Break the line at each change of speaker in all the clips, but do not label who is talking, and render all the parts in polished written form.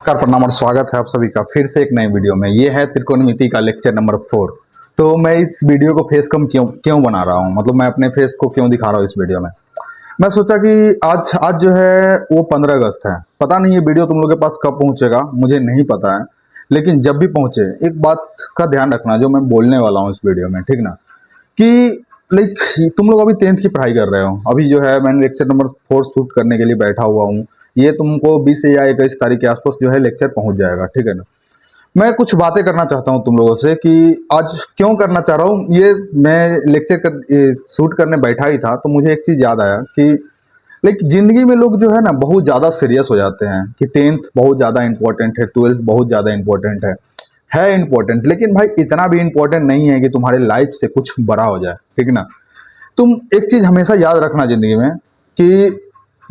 नमस्कार, प्रणाम और स्वागत है आप सभी का फिर से एक नए वीडियो में। ये है त्रिकोणमिति का लेक्चर नंबर 4। तो मैं इस वीडियो को फेस कम क्यों क्यों बना रहा हूँ, मतलब मैं अपने फेस को क्यों दिखा रहा हूँ इस वीडियो में। मैं सोचा कि आज जो है वो 15 अगस्त है। पता नहीं ये वीडियो तुम लोग के पास कब पहुंचेगा, मुझे नहीं पता है, लेकिन जब भी पहुंचे एक बात का ध्यान रखना जो मैं बोलने वाला हूँ इस वीडियो में, ठीक ना। कि लाइक तुम लोग अभी 10th की पढ़ाई कर रहे हो। अभी जो है मैंने लेक्चर नंबर 4 शूट करने के लिए बैठा हुआ हूँ। ये तुमको 20 या 21 तारीख के आसपास जो है लेक्चर पहुंच जाएगा, ठीक है ना। मैं कुछ बातें करना चाहता हूँ तुम लोगों से कि आज क्यों करना चाह रहा हूँ ये। मैं शूट करने बैठा ही था तो मुझे एक चीज़ याद आया कि लाइक जिंदगी में लोग जो है ना बहुत ज़्यादा सीरियस हो जाते हैं कि 10th बहुत ज़्यादा इंपॉर्टेंट है, 12th बहुत ज़्यादा इंपॉर्टेंट है इंपॉर्टेंट, लेकिन भाई इतना भी इंपॉर्टेंट नहीं है कि तुम्हारे लाइफ से कुछ बड़ा हो जाए, ठीक ना। तुम एक चीज़ हमेशा याद रखना जिंदगी में कि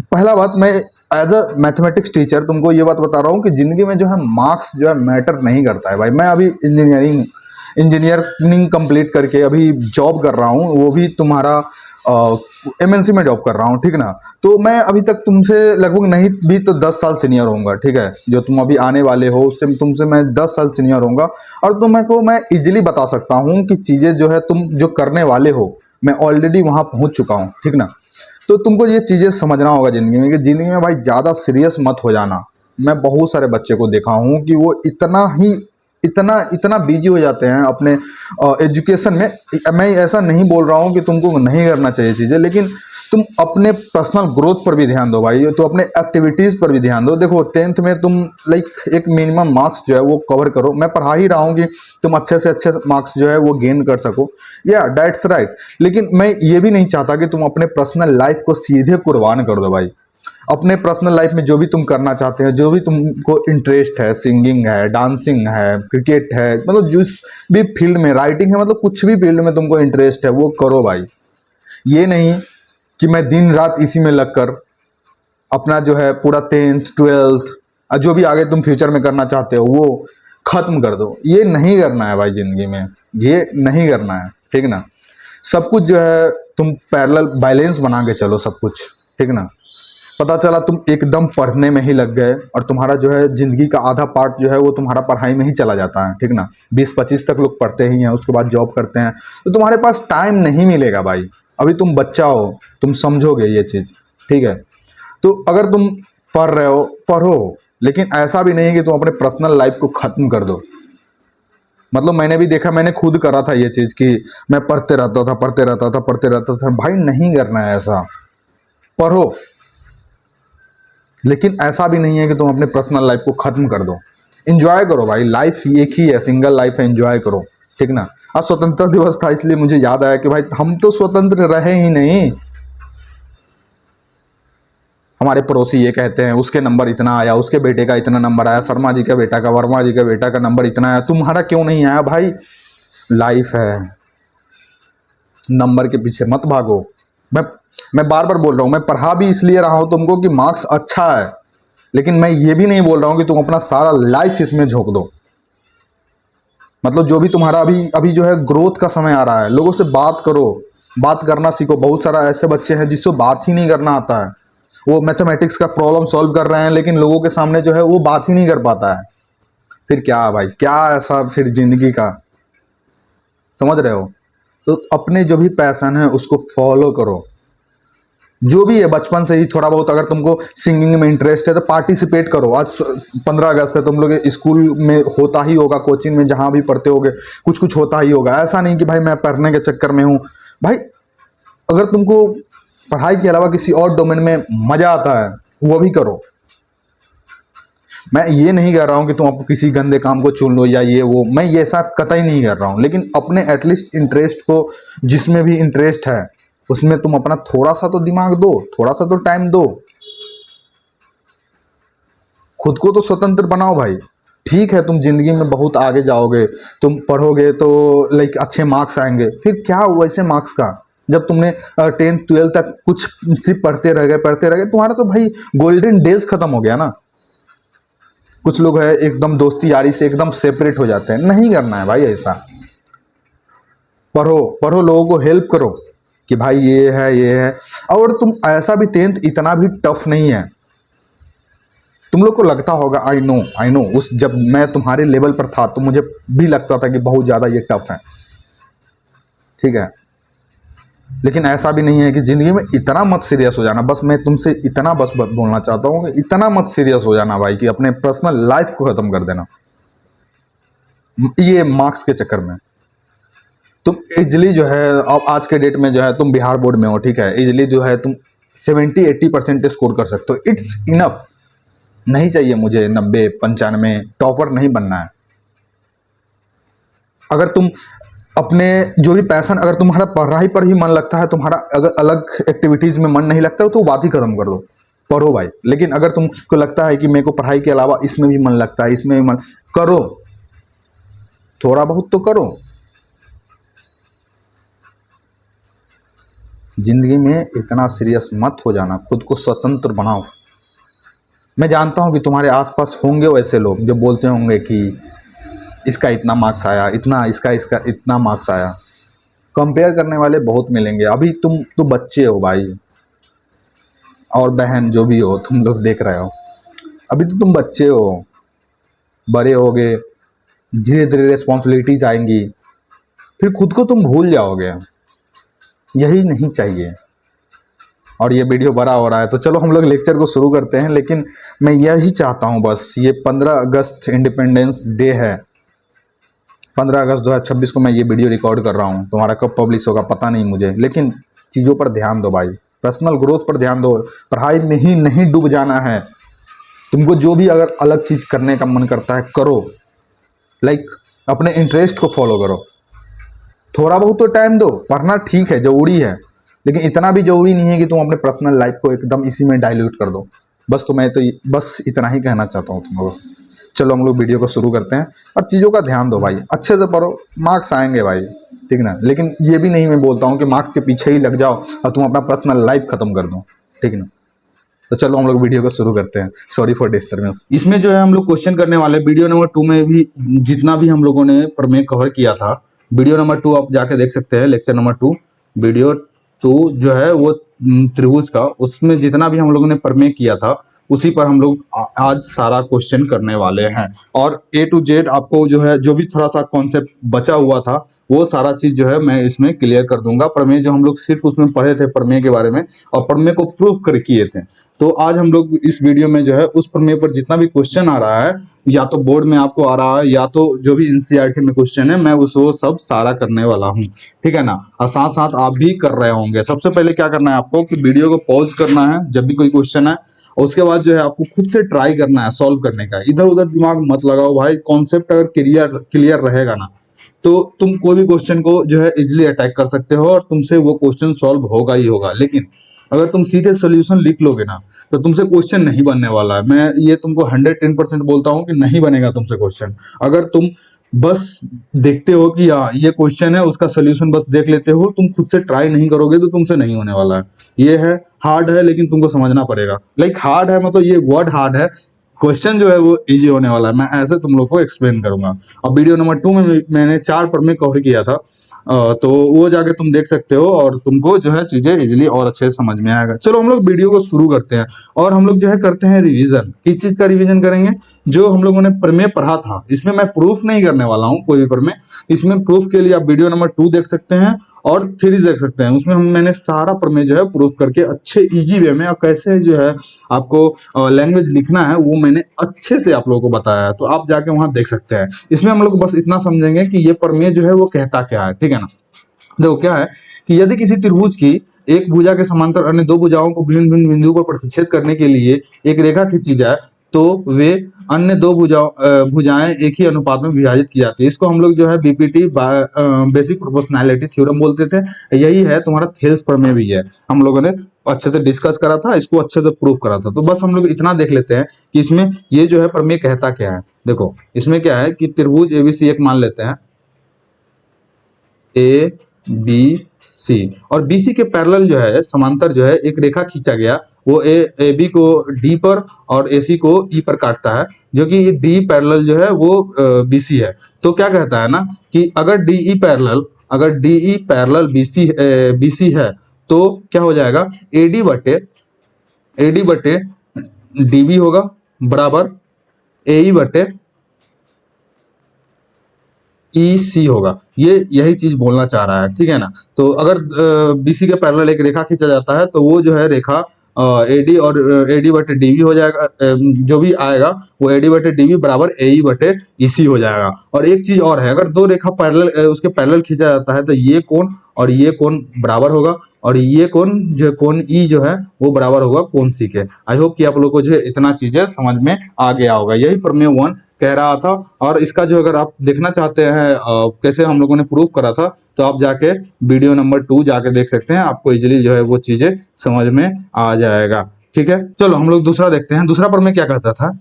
पहला बात, मैं एज अ मैथमेटिक्स टीचर तुमको ये बात बता रहा हूँ कि ज़िंदगी में जो है मार्क्स जो है मैटर नहीं करता है भाई। मैं अभी इंजीनियरिंग कंप्लीट करके अभी जॉब कर रहा हूँ, वो भी तुम्हारा एमएनसी में जॉब कर रहा हूँ, ठीक ना। तो मैं अभी तक तुमसे लगभग नहीं भी तो 10 साल सीनियर होऊंगा, ठीक है। जो तुम अभी आने वाले हो उससे तुमसे मैं 10 साल सीनियर होऊंगा। और तुम्हें मैं इजीली बता सकता हूँ कि चीज़ें जो है तुम जो करने वाले हो मैं ऑलरेडी वहाँ पहुँच चुका हूँ, ठीक ना। तो तुमको ये चीज़ें समझना होगा ज़िंदगी में कि ज़िंदगी में भाई ज़्यादा सीरियस मत हो जाना। मैं बहुत सारे बच्चे को देखा हूँ कि वो इतना इतना बिजी हो जाते हैं अपने एजुकेशन में। मैं ऐसा नहीं बोल रहा हूँ कि तुमको नहीं करना चाहिए चीज़ें, लेकिन तुम अपने पर्सनल ग्रोथ पर भी ध्यान दो भाई। तो अपने एक्टिविटीज़ पर भी ध्यान दो। देखो 10th में तुम लाइक एक मिनिमम मार्क्स जो है वो कवर करो। मैं पढ़ा ही रहा हूँ कि तुम अच्छे से अच्छे मार्क्स जो है वो गेन कर सको, या दैट्स राइट। लेकिन मैं ये भी नहीं चाहता कि तुम अपने पर्सनल लाइफ को सीधे कुर्बान कर दो भाई। अपने पर्सनल लाइफ में जो भी तुम करना चाहते हो, जो भी तुमको इंटरेस्ट है, सिंगिंग है, डांसिंग है, क्रिकेट है, मतलब जिस भी फील्ड में, राइटिंग है, मतलब कुछ भी फील्ड में तुमको इंटरेस्ट है वो करो भाई। ये नहीं कि मैं दिन रात इसी में लगकर अपना जो है पूरा 10th 12th जो भी आगे तुम फ्यूचर में करना चाहते हो वो खत्म कर दो। ये नहीं करना है भाई ज़िंदगी में, ये नहीं करना है, ठीक ना। सब कुछ जो है तुम पैरेलल बैलेंस बना के चलो सब कुछ, ठीक ना। पता चला तुम एकदम पढ़ने में ही लग गए और तुम्हारा जो है ज़िंदगी का आधा पार्ट जो है वो तुम्हारा पढ़ाई में ही चला जाता है, ठीक ना। 20-25 तक लोग पढ़ते ही हैं, उसके बाद जॉब करते हैं, तो तुम्हारे पास टाइम नहीं मिलेगा भाई। अभी तुम बच्चा हो, तुम समझोगे ये चीज़, ठीक है। तो अगर तुम पढ़ रहे हो पढ़ो, लेकिन ऐसा भी नहीं कि तुम अपने पर्सनल लाइफ को ख़त्म कर दो। मतलब मैंने भी देखा, मैंने खुद करा था ये चीज़ कि मैं पढ़ते रहता था पढ़ते रहता था। भाई नहीं करना है ऐसा। पढ़ो, लेकिन ऐसा भी नहीं है कि तुम अपने पर्सनल लाइफ को ख़त्म कर दो। एंजॉय करो भाई, लाइफ एक ही है, सिंगल लाइफ है, एंजॉय करो, ठीक ना। आज स्वतंत्रता दिवस था इसलिए मुझे याद आया कि भाई हम तो स्वतंत्र रहे ही नहीं। हमारे पड़ोसी ये कहते हैं उसके नंबर इतना आया, उसके बेटे का इतना नंबर आया, शर्मा जी का बेटा का, वर्मा जी का बेटा का नंबर इतना आया, तुम्हारा क्यों नहीं आया भाई। लाइफ है, नंबर के पीछे मत भागो। मैं मैं बार बार बोल रहा हूँ, मैं पढ़ा भी इसलिए रहा हूँ तुमको कि मार्क्स अच्छा है, लेकिन मैं ये भी नहीं बोल रहा हूँ कि तुम अपना सारा लाइफ इसमें झोंक दो। मतलब जो भी तुम्हारा अभी अभी जो है ग्रोथ का समय आ रहा है, लोगों से बात करो, बात करना सीखो। बहुत सारा ऐसे बच्चे हैं जिससे बात ही नहीं करना आता है। वो मैथमेटिक्स का प्रॉब्लम सॉल्व कर रहे हैं, लेकिन लोगों के सामने जो है वो बात ही नहीं कर पाता है। फिर क्या भाई, क्या ऐसा फिर जिंदगी का, समझ रहे हो। तो अपने जो भी पैशन है उसको फॉलो करो। जो भी है बचपन से ही थोड़ा बहुत, अगर तुमको सिंगिंग में इंटरेस्ट है तो पार्टिसिपेट करो। आज 15 अगस्त है, तुम लोग स्कूल में होता ही होगा, कोचिंग में जहाँ भी पढ़ते होगे कुछ कुछ होता ही होगा। ऐसा नहीं कि भाई मैं पढ़ने के चक्कर में हूँ। भाई अगर तुमको पढ़ाई के अलावा किसी और डोमेन में मज़ा आता है वो भी करो। मैं ये नहीं कह रहा हूँ कि तुम किसी गंदे काम को चुन लो या ये वो, मैं ये सब कतई नहीं कर रहा हूँ, लेकिन अपने एटलीस्ट इंटरेस्ट को, जिसमें भी इंटरेस्ट है उसमें तुम अपना थोड़ा सा तो दिमाग दो, थोड़ा सा तो टाइम दो। खुद को तो स्वतंत्र बनाओ भाई। ठीक है तुम जिंदगी में बहुत आगे जाओगे, तुम पढ़ोगे तो लाइक अच्छे मार्क्स आएंगे, फिर क्या हुआ ऐसे मार्क्स का। जब तुमने 10th 12th तक कुछ सिर्फ पढ़ते रह गए, तुम्हारा तो भाई गोल्डन डेज खत्म हो गया ना। कुछ लोग है एकदम दोस्ती यारी से एकदम सेपरेट हो जाते हैं, नहीं करना है भाई ऐसा। पढ़ो पढ़ो, लोगों को हेल्प करो कि भाई ये है ये है। और तुम ऐसा भी 10th इतना भी टफ नहीं है, तुम लोग को लगता होगा, आई नो, उस जब मैं तुम्हारे लेवल पर था तो मुझे भी लगता था कि बहुत ज़्यादा ये टफ है, ठीक है। लेकिन ऐसा भी नहीं है कि ज़िंदगी में इतना मत सीरियस हो जाना। बस मैं तुमसे इतना बस बोलना चाहता हूँ कि इतना मत सीरियस हो जाना भाई कि अपने पर्सनल लाइफ को ख़त्म कर देना ये मार्क्स के चक्कर में। तुम इजली जो है, अब आज के डेट में जो है तुम बिहार बोर्ड में हो, ठीक है, इजली जो है तुम 70-80% स्कोर कर सकते हो, इट्स इनफ। नहीं चाहिए मुझे 90-95, टॉपर नहीं बनना है। अगर तुम अपने जो भी पैशन, अगर तुम्हारा पढ़ाई पर ही मन लगता है, तुम्हारा अगर अलग एक्टिविटीज़ में मन नहीं लगता है तो बात ही खत्म कर दो, पढ़ो भाई। लेकिन अगर तुमको लगता है कि मेरे को पढ़ाई के अलावा इसमें भी मन लगता है, इसमें भी मन, करो, थोड़ा बहुत तो करो। जिंदगी में इतना सीरियस मत हो जाना, खुद को स्वतंत्र बनाओ। मैं जानता हूँ कि तुम्हारे आसपास होंगे वैसे लोग जो बोलते होंगे कि इसका इतना मार्क्स आया, इतना इसका इतना मार्क्स आया। कंपेयर करने वाले बहुत मिलेंगे। अभी तुम तो बच्चे हो भाई, और बहन जो भी हो, तुम लोग देख रहे हो, अभी तो तुम बच्चे हो, बड़े होगे, धीरे धीरे रिस्पॉन्सिबिलिटीज आएंगी, फिर खुद को तुम भूल जाओगे। यही नहीं चाहिए। और ये वीडियो बड़ा हो रहा है तो चलो हम लोग लेक्चर को शुरू करते हैं। लेकिन मैं यही चाहता हूँ बस, ये 15 अगस्त इंडिपेंडेंस डे है, 15 अगस्त 2026 को मैं ये वीडियो रिकॉर्ड कर रहा हूँ। तुम्हारा कब पब्लिश होगा पता नहीं मुझे, लेकिन चीज़ों पर ध्यान दो भाई, पर्सनल ग्रोथ पर ध्यान दो। पढ़ाई में ही नहीं डूब जाना है। तुमको जो भी अगर अलग चीज़ करने का मन करता है करो, लाइक अपने इंटरेस्ट को फॉलो करो। थोड़ा बहुत तो टाइम दो, पढ़ना ठीक है, ज़रूरी है, लेकिन इतना भी ज़रूरी नहीं है कि तुम अपने पर्सनल लाइफ को एकदम इसी में डाइल्यूट कर दो। बस तो मैं तो बस इतना ही कहना चाहता हूँ तुम लोगों से। चलो हम लोग वीडियो को शुरू करते हैं। और चीज़ों का ध्यान दो भाई, अच्छे से पढ़ो, मार्क्स आएंगे भाई, ठीक ना। लेकिन ये भी नहीं मैं बोलता हूँ कि मार्क्स के पीछे ही लग जाओ और तुम अपना पर्सनल लाइफ ख़त्म कर दो, ठीक ना। तो चलो हम लोग वीडियो को शुरू करते हैं। Sorry for disturbance.
इसमें जो है हम लोग क्वेश्चन करने वाले, वीडियो नंबर 2 में भी जितना भी हम लोगों ने प्रमेय कवर किया था, वीडियो नंबर 2 आप जाके देख सकते हैं, लेक्चर नंबर 2, वीडियो 2 जो है वो त्रिभुज का, उसमें जितना भी हम लोगों ने प्रमेय किया था उसी पर हम लोग आज सारा क्वेश्चन करने वाले हैं। और A to Z आपको जो है, जो भी थोड़ा सा कॉन्सेप्ट बचा हुआ था वो सारा चीज़ जो है मैं इसमें क्लियर कर दूंगा। प्रमेय जो हम लोग सिर्फ उसमें पढ़े थे प्रमेय के बारे में और प्रमेय को प्रूफ कर किए थे, तो आज हम लोग इस वीडियो में जो है उस प्रमेय पर जितना भी क्वेश्चन आ रहा है, या तो बोर्ड में आपको आ रहा है या तो जो भी NCERT में क्वेश्चन है, मैं वो सब सारा करने वाला हूँ, ठीक है ना। और साथ साथ आप भी कर रहे होंगे। सबसे पहले क्या करना है आपको कि वीडियो को पॉज करना है जब भी कोई क्वेश्चन है, और उसके बाद जो है आपको खुद से ट्राई करना है सॉल्व करने का। इधर उधर दिमाग मत लगाओ भाई, कॉन्सेप्ट अगर क्लियर रहेगा ना तो तुम कोई भी क्वेश्चन को जो है इजिली अटैक कर सकते हो और तुमसे वो क्वेश्चन सॉल्व होगा ही होगा। लेकिन अगर तुम सीधे सोल्यूशन लिख लोगे ना तो तुमसे क्वेश्चन नहीं बनने वाला है। मैं ये तुमको 110% बोलता हूँ कि नहीं बनेगा तुमसे क्वेश्चन। अगर तुम बस देखते हो कि हाँ ये क्वेश्चन है, उसका सोल्यूशन बस देख लेते हो, तुम खुद से ट्राई नहीं करोगे तो तुमसे नहीं होने वाला है। ये है हार्ड है, लेकिन तुमको समझना पड़ेगा। लाइक हार्ड है मतलब ये वर्ड हार्ड है, क्वेश्चन जो है वो इजी होने वाला है। मैं ऐसे तुम लोग को एक्सप्लेन करूंगा। अब वीडियो नंबर 2 में मैंने 4 प्रमेय कवर किया था, तो वो जाके तुम देख सकते हो और तुमको जो है चीजें इजीली और अच्छे से समझ में आएगा। चलो हम लोग वीडियो को शुरू करते हैं और हम लोग जो है करते हैं रिवीजन। किस चीज का रिवीजन करेंगे? जो हम लोगों ने प्रमेय पढ़ा था। इसमें मैं प्रूफ नहीं करने वाला हूँ कोई भी प्रमेय। इसमें प्रूफ के लिए आप वीडियो नंबर 2 देख सकते हैं और 3 देख सकते हैं। उसमें मैंने सारा प्रमेय जो है प्रूफ करके अच्छे इजी वे में, और कैसे जो है आपको लैंग्वेज लिखना है वो मैंने अच्छे से आप लोगों को बताया है, तो आप जाके वहां देख सकते हैं। इसमें हम लोग बस इतना समझेंगे कि ये प्रमेय जो है वो कहता क्या है, ठीक है ना। देखो क्या है कि यदि किसी त्रिभुज की एक भुजा के समांतर अन्य दो भुजाओं को भिन्न भिन्न बिंदुओं पर प्रतिच्छेद करने के लिए एक रेखा खींची जाए तो वे अन्य दो भुजाएं एक ही अनुपात में विभाजित की जाती है। इसको हम लोग जो है BPT बेसिक प्रोपोर्शनैलिटी थ्योरम बोलते थे। यही है तुम्हारा थेल्स प्रमेय भी है, हम लोगों ने अच्छे से डिस्कस करा था, इसको अच्छे से प्रूफ करा था। तो बस हम लोग इतना देख लेते हैं कि इसमें ये जो है प्रमेय कहता क्या है। देखो इसमें क्या है कि त्रिभुज ABC एक मान लेते हैं, ABC, और BC के पैरेलल जो है समांतर जो है एक रेखा खींचा गया, वो AB को D पर और AC को E पर काटता है, जो कि D पैरेलल जो है वो BC है। तो क्या कहता है ना कि अगर DE पैरेलल BC है तो क्या हो जाएगा, AD बटे DB होगा, बराबर ए बटे ई सी होगा। ये यही चीज बोलना चाह रहा है, ठीक है ना। तो अगर बीसी के पैरेलल एक रेखा खींचा जाता है तो वो जो है रेखा एडी और एडी बटे डीवी हो जाएगा। जो भी आएगा वो एडी बटे डीवी बराबर एई बटे ईसी हो जाएगा। और एक चीज और है, अगर दो रेखा पैरेलल उसके पैरेलल खींचा जाता है तो ये कोण और ये कोण बराबर होगा, और ये कोण जो कोण ई जो है वो बराबर होगा कोण सी के। आई होप कि आप लोग को जो है इतना चीजें समझ में आ गया होगा। यही प्रमेय 1 कह रहा था। और इसका जो अगर आप देखना चाहते हैं कैसे हम लोगों ने प्रूफ करा था, तो आप जाके वीडियो नंबर 2 जाके देख सकते हैं। आपको इजीली जो है वो चीजें समझ में आ जाएगा, ठीक है। चलो हम लोग दूसरा देखते हैं। दूसरा प्रमेय क्या कहता था,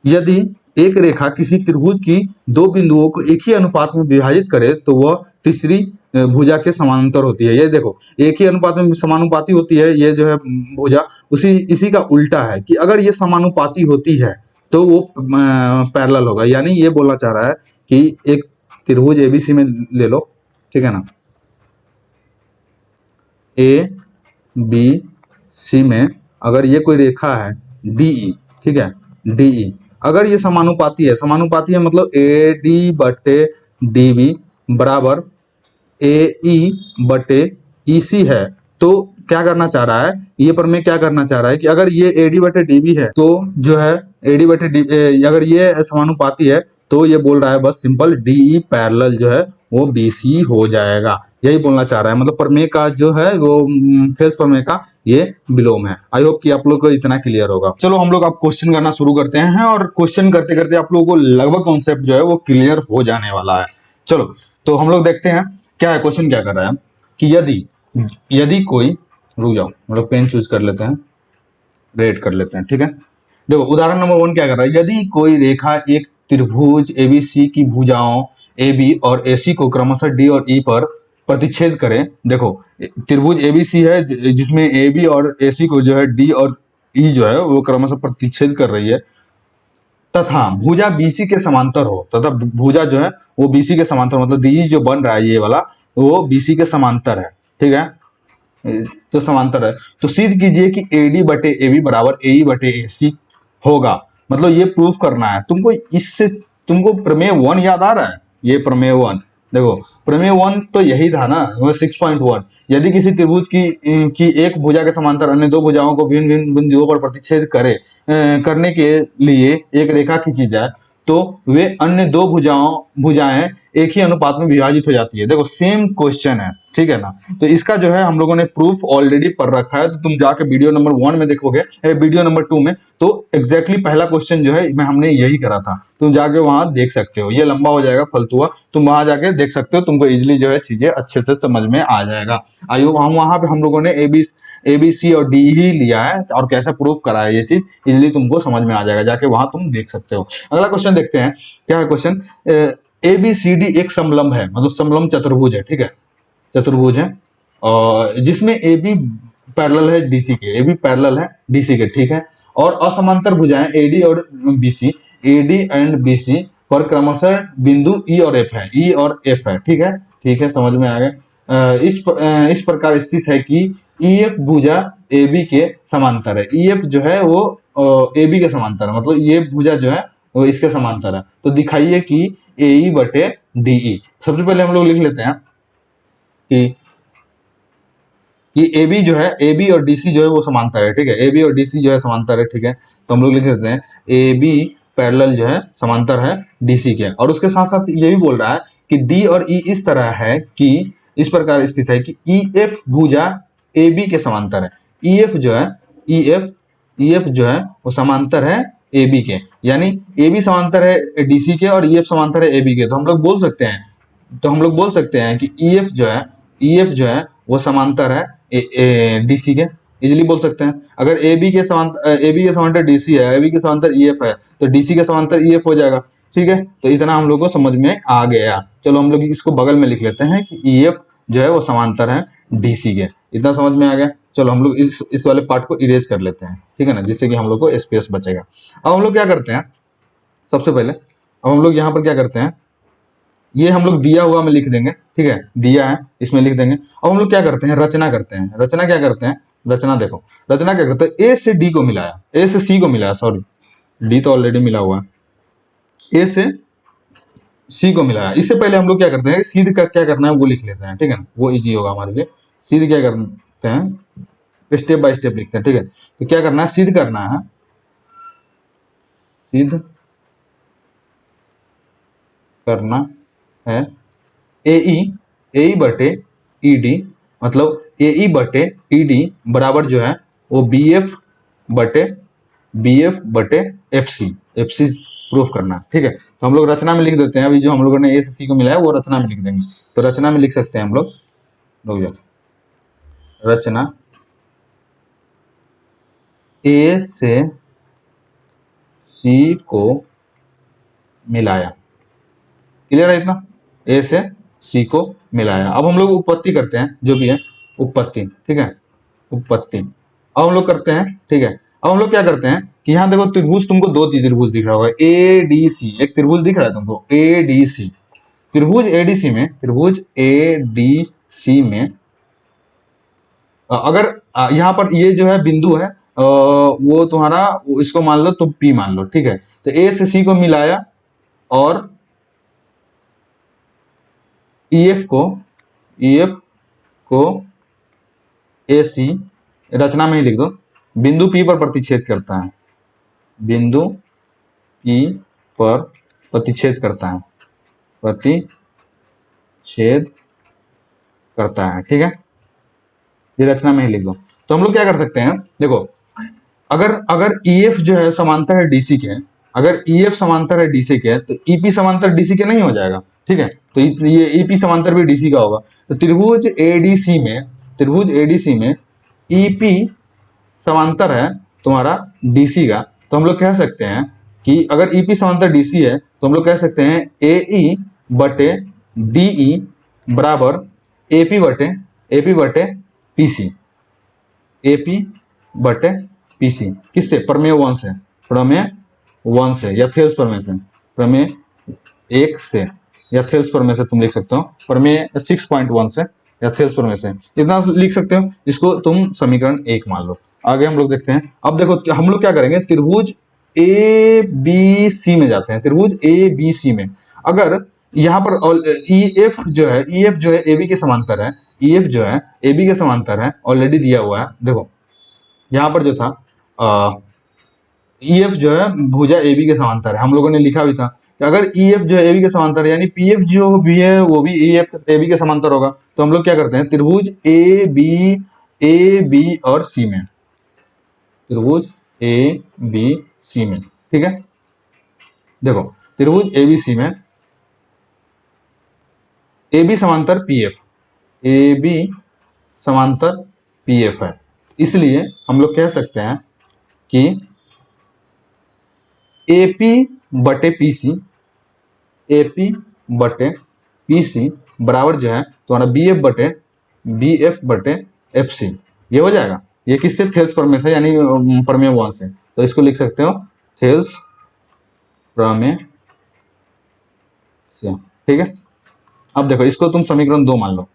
यदि एक रेखा किसी त्रिभुज की दो बिंदुओं को एक ही अनुपात में विभाजित करे तो वह तीसरी भुजा के समानांतर होती है। ये देखो, एक ही अनुपात में समानुपाती होती है ये जो है भुजा, इसी का उल्टा है कि अगर ये समानुपाती होती है तो वो पैरेलल होगा। यानी ये बोलना चाह रहा है कि एक त्रिभुज एबीसी में ले लो, ठीक है ना, ए बी सी में अगर ये कोई रेखा है डीई, ठीक है, डीई अगर ये समानुपाती है मतलब ए डी बटे डी बी बराबर ए ई बटे ई सी है, तो क्या करना चाह रहा है ये प्रमेय, क्या करना चाह रहा है कि अगर ये एडी बटे डीबी है तो जो है एडी बटे डी, अगर ये समानुपाती है तो ये बोल रहा है बस सिंपल डीई पैरेलल जो है वो बीसी हो जाएगा। यही बोलना चाह रहा है, मतलब प्रमेय का जो है वो थेल्स प्रमेय का ये विलोम है। आई होप कि आप लोग को इतना क्लियर होगा। चलो हम लोग अब क्वेश्चन करना शुरू करते हैं, और क्वेश्चन करते करते आप लोगों को लगभग कॉन्सेप्ट जो है वो क्लियर हो जाने वाला है। चलो तो हम लोग देखते हैं क्या है क्वेश्चन, क्या कर रहा है कि यदि कोई, रुक जाओ हम लोग पेन चूज कर लेते हैं, रेड कर लेते हैं, ठीक है। देखो उदाहरण नंबर 1 क्या कर रहा है, यदि कोई रेखा एक त्रिभुज एबीसी की भुजाओं AB और AC को क्रमशः D और E पर प्रतिच्छेद करें। देखो त्रिभुज एबीसी है जिसमें AB और AC को जो है D और E जो है वो क्रमशः प्रतिच्छेद कर रही है, तथा भुजा BC के समांतर हो, तथा भुजा जो है वो BC के समांतर, मतलब DE जो बन रहा है ये वाला वो BC के समांतर है, ठीक है, तो समांतर है। तो सिद्ध कीजिए कि AD बटे AB बराबर AE बटे AC होगा। मतलब ये प्रूफ करना है तुमको। इससे तुमको प्रमेय 1 याद आ रहा है, ये प्रमेय 1 देखो, प्रमेय 1 तो यही था ना, वो 6.1, यदि किसी त्रिभुज की एक भुजा के समांतर अन्य दो भुजाओं को भिन्न भिन्न बिंदुओं पर प्रतिच्छेद करने के लिए एक रेखा खींची जाए तो वे अन्य दो भुजाएं एक ही अनुपात में विभाजित हो जाती है। देखो सेम क्वेश्चन है, ठीक है ना। तो इसका जो है हम लोगों ने प्रूफ ऑलरेडी पढ़ रखा है, तो तुम जाके वीडियो नंबर 1 में देखोगे, वीडियो नंबर 2 में, तो एग्जैक्टली पहला क्वेश्चन जो है मैं हमने यही करा था। तुम जाके वहां देख सकते हो, ये लंबा हो जाएगा फलतुआ, तुम वहां जाके देख सकते हो, तुमको इजिली जो है चीजें अच्छे से समझ में आ जाएगा। आइयो हम वहां पे हम लोगों ने ABC और D ही लिया है और कैसे प्रूफ करा है ये चीज इजिली तुमको समझ में आ जाएगा, जाके वहां तुम देख सकते हो। अगला क्वेश्चन देखते हैं, क्या है क्वेश्चन, ABCD एक समलंब है, मतलब समलंब चतुर्भुज है, ठीक है, चतुर्भुज है, और जिसमें AB पैरेलल है DC के, AB पैरेलल है DC के, ठीक है, और असमांतर भुजाएं AD और BC, AD एंड BC पर क्रमशः बिंदु E और F है, E और F है, ठीक है, ठीक है, समझ में आ गया। इस प्रकार स्थित है कि EF भुजा AB के समांतर है। EF जो है वो AB के समांतर है, मतलब ये भुजा जो है वो इसके समांतर है। तो दिखाइए कि AE बटे DE। सबसे पहले हम लोग लिख लेते हैं कि AB जो है, AB और DC जो है वो समांतर है, ठीक है, AB और DC जो है समांतर है, ठीक है। तो हम लोग लिख लेते हैं AB पैरेलल जो है समांतर है DC के, और उसके साथ साथ ये भी बोल रहा है कि D और E इस तरह है कि इस प्रकार स्थित है कि EF भुजा AB के समांतर है। EF जो है EF जो है वो समांतर है AB के, यानी AB समांतर है DC के और EF समांतर है AB के। तो हम लोग बोल सकते हैं कि EF जो है वो समांतर है DC के, इजिली बोल सकते हैं। अगर AB के समांतर DC है, AB के समांतर EF है, तो DC के समांतर EF हो जाएगा, ठीक है। तो इतना हम लोग को समझ में आ गया। चलो हम लोग इसको बगल में लिख लेते हैं कि EF जो है वो समांतर है DC के, इतना समझ में आ गया। चलो हम लोग इस वाले पार्ट को इरेज कर लेते हैं, ठीक है ना, जिससे कि हम लोग को स्पेस बचेगा। अब हम लोग क्या करते हैं, सबसे पहले अब हम लोग यहाँ पर क्या करते हैं, ये हम लोग दिया हुआ में लिख देंगे, ठीक है, दिया है इसमें लिख देंगे। अब हम लोग क्या करते हैं, रचना करते हैं। रचना क्या करते हैं, रचना देखो, रचना क्या करते हैं, ए से डी को मिलाया, ए से सी को मिलाया, सॉरी डी तो ऑलरेडी मिला हुआ है, ए से सी को मिलाया। इससे पहले हम लोग क्या करते हैं, सीध का क्या करना है वो लिख लेते हैं, ठीक है ना, वो इजी होगा हमारे लिए। सीध क्या करते हैं, स्टेप बाय स्टेप लिखते हैं, ठीक है। तो क्या करना है, सिद्ध करना है, सिद्ध करना है ए ई बटे ई डी, मतलब ए ई बटे ई डी बराबर जो है वो बी एफ बटे एफ सी प्रूफ करना है, ठीक है। तो हम लोग रचना में लिख देते हैं, अभी जो हम लोगों ने ए से सी को मिलाया वो रचना में लिख देंगे। तो रचना में लिख सकते हैं हम लोग, रुक जाओ, रचना ए से सी को मिलाया, क्लियर है इतना, ए से सी को मिलाया। अब हम लोग उत्पत्ति करते हैं, जो भी है उत्पत्ति, ठीक है, उत्पत्ति अब हम लोग करते हैं, ठीक है। अब हम लोग क्या करते हैं कि यहाँ देखो त्रिभुज, तुमको दो त्रिभुज दिख रहा होगा, ए डी सी, एक त्रिभुज दिख रहा है तुमको ए डी सी, त्रिभुज एडीसी में, त्रिभुज एडीसी में अगर यहाँ पर ये जो है बिंदु है वो तुम्हारा, इसको मान लो तुम पी मान लो, ठीक है। तो ए से सी को मिलाया और ईएफ को ए सी, रचना में ही लिख दो, बिंदु पी पर प्रतिच्छेद करता है, बिंदु पी पर प्रतिच्छेद करता है, प्रतिच्छेद करता है, ठीक है, ये रचना में ही लिख दो। तो हम लोग क्या कर सकते हैं, देखो अगर ईएफ जो है समांतर है डीसी के, अगर ईएफ समांतर है डीसी के तो ईपी समांतर डीसी के नहीं हो जाएगा, ठीक है। तो ये ईपी समांतर भी डीसी का होगा। तो त्रिभुज एडीसी में ईपी समांतर है तुम्हारा डीसी का, तो हम लोग कह सकते हैं कि अगर ईपी समांतर डीसी है तो हम लोग कह सकते हैं एई बटे डीई बराबर एपी बटे पीसी, एपी बटे पीसी, किससे, प्रमेय वन से, प्रमेय वन से या थेल्स प्रमेय से, प्रमेय एक से या थेल्स प्रमेय से तुम लिख सकते हो, प्रमेय 6.1 से या थेल्स प्रमेय से, इतना लिख सकते हो। इसको तुम समीकरण 1 मान लो। आगे हम लोग देखते हैं। अब देखो हम लोग क्या करेंगे, त्रिभुज ए बी सी में जाते हैं, त्रिभुज ए बी सी में अगर यहाँ पर ईएफ जो है एबी के समांतर है, ईएफ जो है एबी के समांतर है, ऑलरेडी दिया हुआ है। देखो यहाँ पर जो था ईएफ जो है भुजा एबी के समांतर है, हम लोगों ने लिखा भी था कि अगर ईएफ जो है एबी के समांतर है यानी पीएफ जो भी है वो भी ईएफ एबी के समांतर होगा। तो हम लोग क्या करते हैं, त्रिभुज ए बी और सी में, त्रिभुज ए बी सी में, ठीक है। देखो त्रिभुज ए बी सी में ए बी समांतर पीएफ, ए बी समांतर पीएफ है, इसलिए हम लोग कह सकते हैं कि एपी बटे पीसी, एपी बटे पीसी बराबर जो है तुम्हारा बीएफ बटे एफसी, ये हो जाएगा। ये किससे, थेल्स प्रमेय से यानी प्रमेय वन से, तो इसको लिख सकते हो थेल्स प्रमेय से, ठीक है। अब देखो इसको तुम समीकरण 2 मान लो,